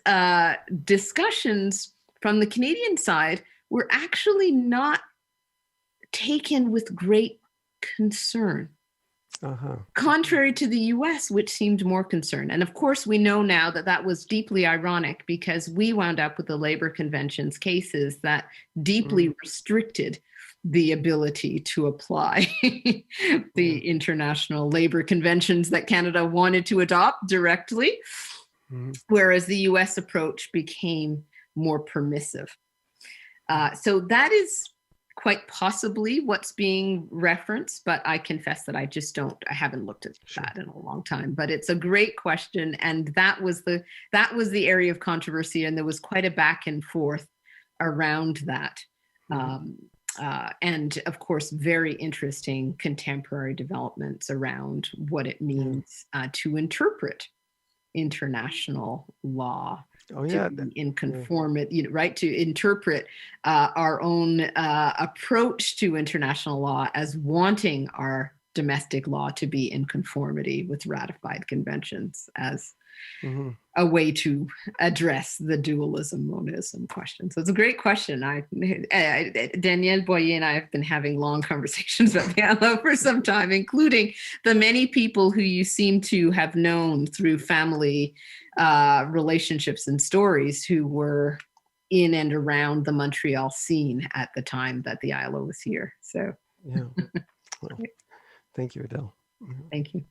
D: discussions from the Canadian side were actually not taken with great concern. Contrary to the US, which seemed more concerned. And of course, we know now that that was deeply ironic, because we wound up with the labor conventions cases that deeply restricted the ability to apply the international labor conventions that Canada wanted to adopt directly, whereas the US approach became more permissive. So that is quite possibly what's being referenced, but I confess that I haven't looked at that in a long time. But it's a great question, and that was the area of controversy, and there was quite a back and forth around that. And of course, very interesting contemporary developments around what it means to interpret international law. In conformity, right? To interpret our own approach to international law as wanting our domestic law to be in conformity with ratified conventions as a way to address the dualism monism question. So it's a great question. Danielle Boyer and I have been having long conversations about the ILO for some time, including the many people who you seem to have known through family relationships and stories who were in and around the Montreal scene at the time that the ILO was here. So
F: yeah. Well, thank you, Adele.
D: Thank you.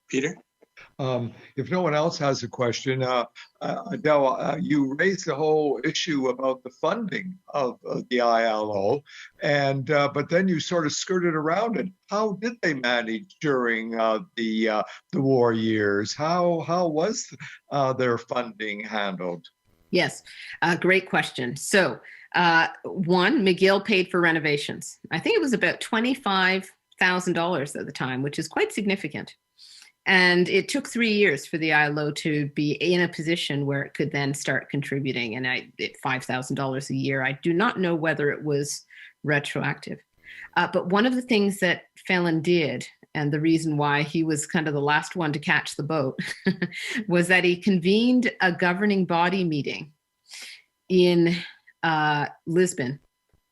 A: Peter?
B: If no one else has a question, Adele, you raised the whole issue about the funding of the ILO, and but then you sort of skirted around it. How did they manage during the war years? How was their funding handled?
D: Yes, great question. So one, McGill paid for renovations. I think it was about $25,000 at the time, which is quite significant. And it took 3 years for the ILO to be in a position where it could then start contributing. And $5,000 a year. I do not know whether it was retroactive. But one of the things that Phelan did, and the reason why he was kind of the last one to catch the boat, was that he convened a governing body meeting in Lisbon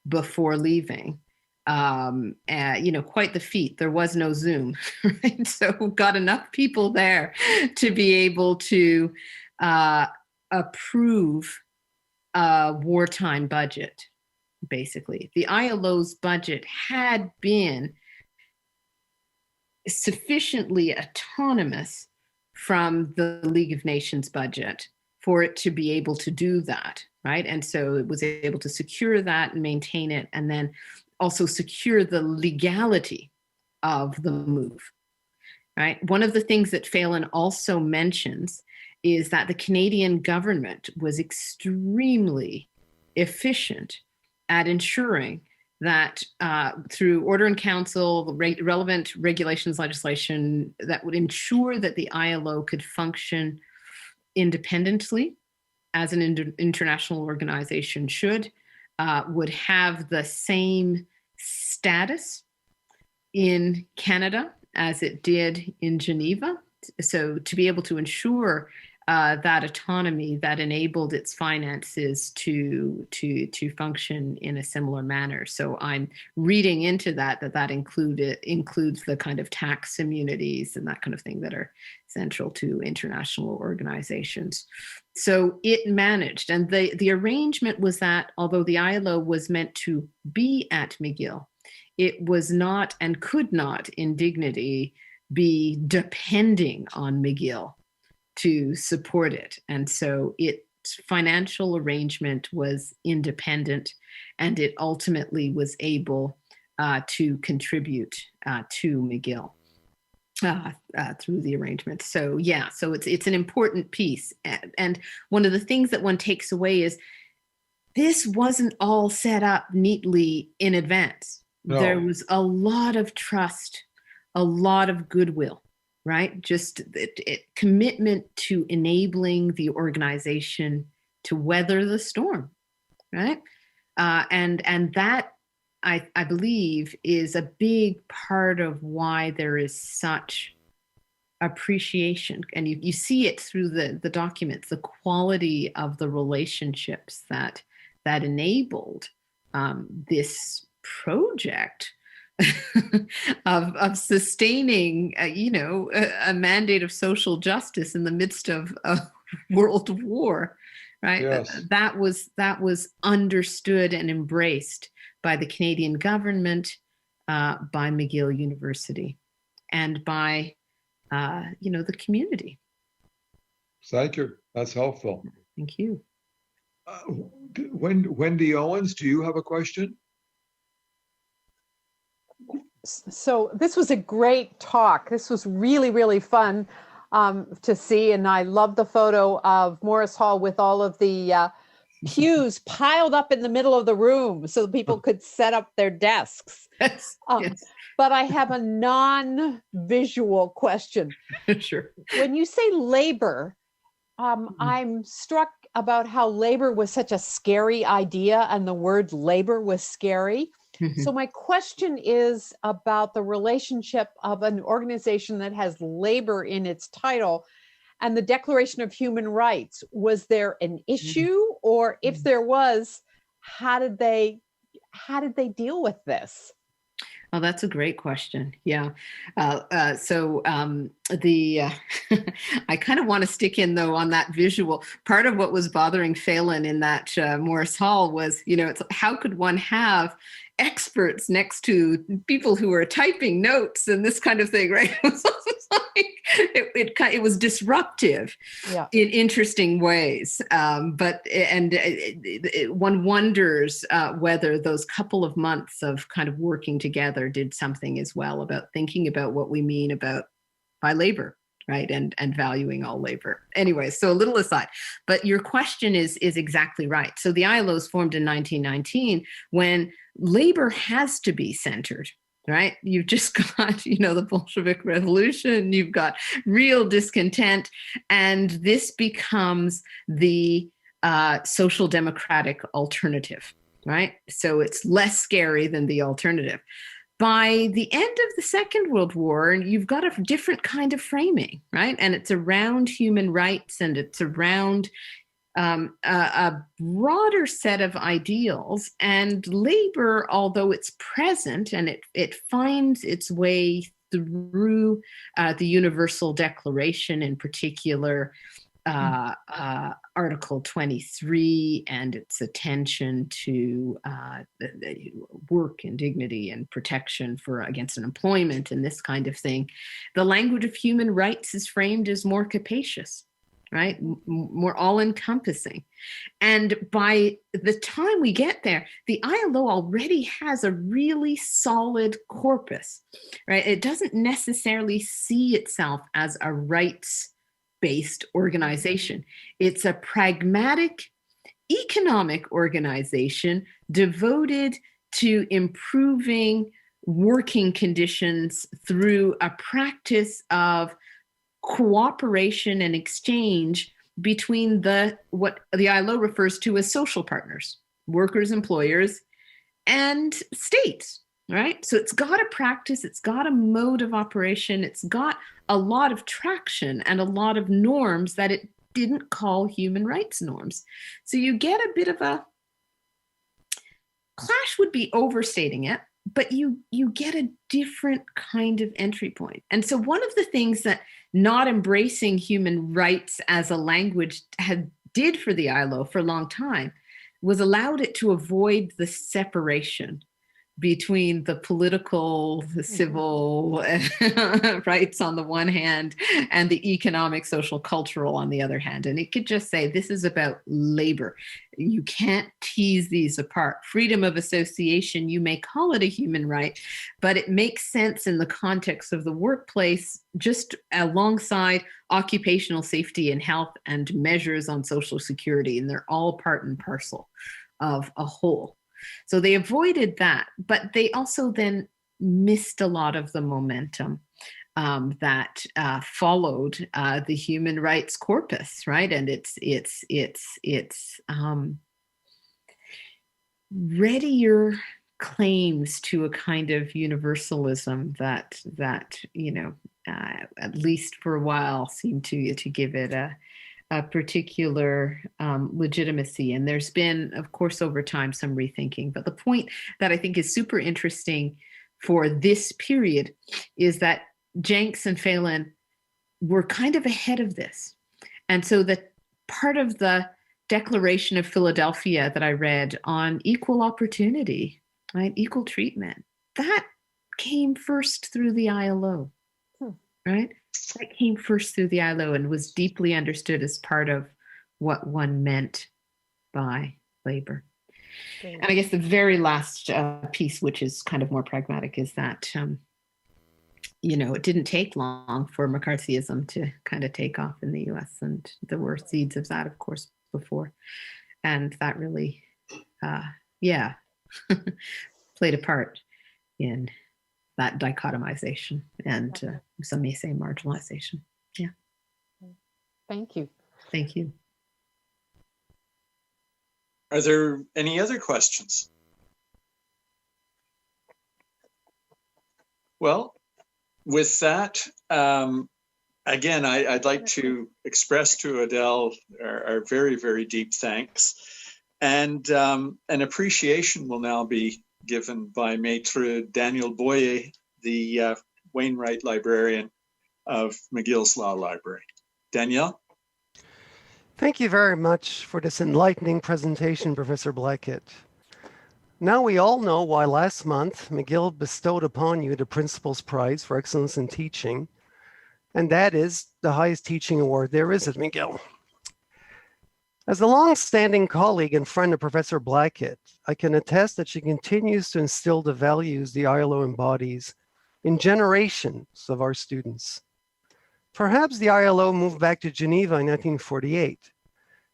D: before leaving. Quite the feat. There was no Zoom, right? So got enough people there to be able to approve a wartime budget, basically. The ILO's budget had been sufficiently autonomous from the League of Nations budget for it to be able to do that, right? And so it was able to secure that and maintain it, and then also secure the legality of the move, right? One of the things that Phelan also mentions is that the Canadian government was extremely efficient at ensuring that through order in council, relevant regulations, legislation that would ensure that the ILO could function independently as an international organization should, would have the same status in Canada as it did in Geneva. So to be able to ensure that autonomy that enabled its finances to function in a similar manner. So I'm reading into that includes the kind of tax immunities and that kind of thing that are central to international organizations. So it managed, and the arrangement was that although the ILO was meant to be at McGill, it was not and could not in dignity be depending on McGill to support it. And so its financial arrangement was independent, and it ultimately was able to contribute to McGill through the arrangement. So yeah, so it's an important piece. And one of the things that one takes away is this wasn't all set up neatly in advance. No. There was a lot of trust, a lot of goodwill, right? Just commitment to enabling the organization to weather the storm, right? And that, I believe, is a big part of why there is such appreciation. And you see it through the documents, the quality of the relationships that enabled this project of sustaining, a mandate of social justice in the midst of a world war, right? Yes. That was understood and embraced by the Canadian government, by McGill University, and by, the community.
B: Thank you. That's helpful.
D: Thank you.
B: Wendy Owens, do you have a question?
G: So this was a great talk. This was really, really fun to see. And I love the photo of Morris Hall with all of the pews piled up in the middle of the room so that people could set up their desks.
D: Yes.
G: But I have a non-visual question.
D: Sure.
G: When you say labor, I'm struck about how labor was such a scary idea, and the word labor was scary. Mm-hmm. So my question is about the relationship of an organization that has labor in its title and the Declaration of Human Rights. Was there an issue, or if there was, how did they deal with this?
D: Oh, that's a great question. Yeah. I kind of want to stick in, though, on that visual. Part of what was bothering Phelan in that Morris Hall was, it's how could one have experts next to people who are typing notes and this kind of thing, right? It was disruptive in interesting ways. But one wonders whether those couple of months of kind of working together did something as well about thinking about what we mean by labor, right? And valuing all labor. Anyway, so a little aside, but your question is exactly right. So the ILO was formed in 1919 when labor has to be centered, right? You've just got, the Bolshevik Revolution, you've got real discontent, and this becomes the social democratic alternative, right? So it's less scary than the alternative. By the end of the Second World War, you've got a different kind of framing, right? And it's around human rights, and it's around a broader set of ideals. And labor, although it's present and it finds its way through the Universal Declaration, in particular, Article 23, and its attention to the work and dignity and protection against unemployment and this kind of thing, the language of human rights is framed as more capacious, right? More all-encompassing. And by the time we get there, the ILO already has a really solid corpus, right? It doesn't necessarily see itself as a rights-based organization. It's a pragmatic economic organization devoted to improving working conditions through a practice of cooperation and exchange between what the ILO refers to as social partners, workers, employers, and states, right? So it's got a practice, it's got a mode of operation, it's got a lot of traction and a lot of norms that it didn't call human rights norms. So you get a bit of a clash, would be overstating it, but you get a different kind of entry point. And so one of the things that not embracing human rights as a language did for the ILO for a long time was allowed it to avoid the separation between the political, the civil rights on the one hand, and the economic, social, cultural on the other hand. And it could just say, this is about labor. You can't tease these apart. Freedom of association, you may call it a human right, but it makes sense in the context of the workplace, just alongside occupational safety and health and measures on social security. And they're all part and parcel of a whole. So they avoided that, but they also then missed a lot of the momentum that followed the human rights corpus, right? And it's readier claims to a kind of universalism that at least for a while seemed to give it a particular legitimacy. And there's been, of course, over time, some rethinking. But the point that I think is super interesting for this period is that Jenks and Phelan were kind of ahead of this. And so that part of the Declaration of Philadelphia that I read on equal opportunity, right, equal treatment, that came first through the ILO, right? That came first through the ILO and was deeply understood as part of what one meant by labor. And I guess the very last piece, which is kind of more pragmatic, is that, it didn't take long for McCarthyism to kind of take off in the US. And there were seeds of that, of course, before. And that really, played a part in that dichotomization and some may say marginalization. Yeah.
G: Thank you.
D: Thank you.
A: Are there any other questions? Well, with that, again, I'd like to express to Adele our very, very deep thanks. And an appreciation will now be given by Maitre Daniel Boyer, the Wainwright librarian of McGill's Law Library. Danielle?
F: Thank you very much for this enlightening presentation, Professor Blackett. Now we all know why last month McGill bestowed upon you the Principal's Prize for Excellence in Teaching, and that is the highest teaching award there is at McGill. As a long-standing colleague and friend of Professor Blackett, I can attest that she continues to instill the values the ILO embodies in generations of our students. Perhaps the ILO moved back to Geneva in 1948,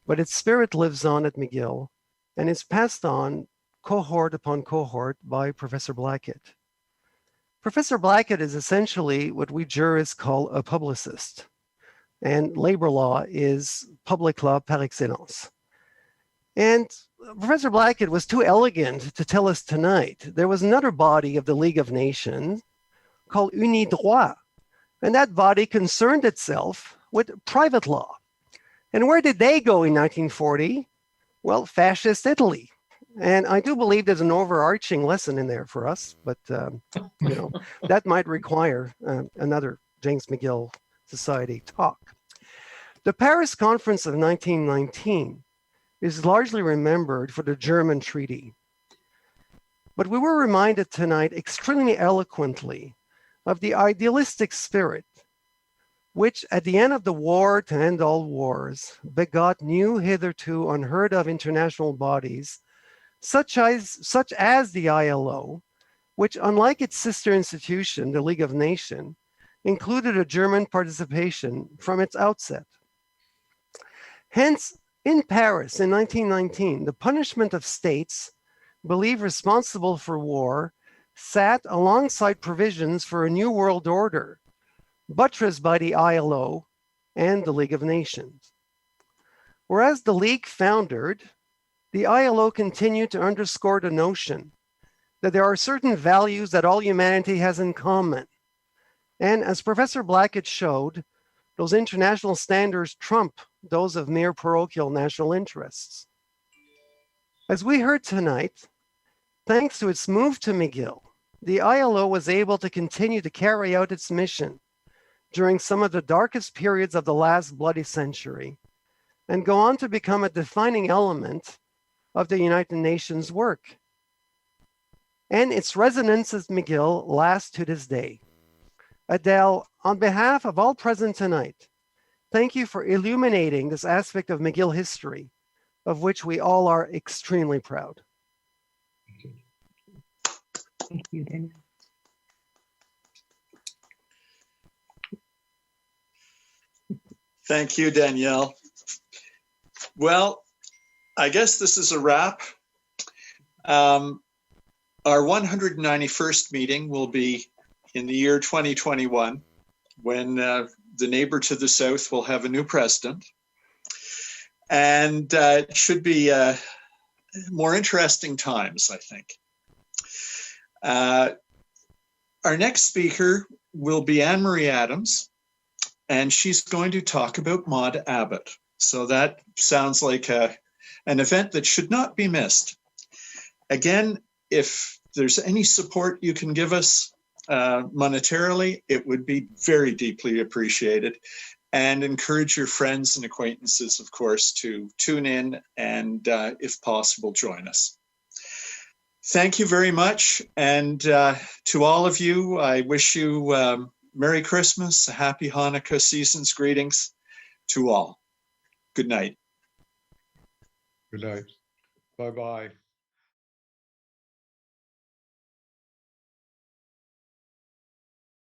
F: but its spirit lives on at McGill and is passed on cohort upon cohort by Professor Blackett. Professor Blackett is essentially what we jurists call a publicist, and labor law is public law par excellence. And Professor Blackett was too elegant to tell us tonight. There was another body of the League of Nations called Unidroit, and that body concerned itself with private law. And where did they go in 1940? Well, fascist Italy. And I do believe there's an overarching lesson in there for us, but that might require another James McGill Society talk. The Paris Conference of 1919 is largely remembered for the German treaty. But we were reminded tonight extremely eloquently of the idealistic spirit, which at the end of the war to end all wars begot new, hitherto unheard of international bodies, such as the ILO, which, unlike its sister institution, the League of Nations, included a German participation from its outset. Hence, in Paris in 1919, the punishment of states believed responsible for war sat alongside provisions for a new world order, buttressed by the ILO and the League of Nations. Whereas the League foundered, the ILO continued to underscore the notion that there are certain values that all humanity has in common. And as Professor Blackett showed, those international standards trump those of mere parochial national interests. As we heard tonight, thanks to its move to McGill, the ILO was able to continue to carry out its mission during some of the darkest periods of the last bloody century, and go on to become a defining element of the United Nations work. And its resonance at McGill lasts to this day. Adele, on behalf of all present tonight, thank you for illuminating this aspect of McGill history, of which we all are extremely proud.
D: Thank you, Danielle.
A: Thank you, Danielle. Well, I guess this is a wrap. Our 191st meeting will be in the year 2021, when the neighbor to the south will have a new president. And it should be more interesting times, I think. Our next speaker will be Anne-Marie Adams, and she's going to talk about Maud Abbott. So that sounds like an event that should not be missed. Again, if there's any support you can give us monetarily, it would be very deeply appreciated. And encourage your friends and acquaintances, of course, to tune in and, if possible, join us. Thank you very much. And to all of you, I wish you Merry Christmas, a Happy Hanukkah, season's greetings to all. Good night.
B: Good night. Bye-bye.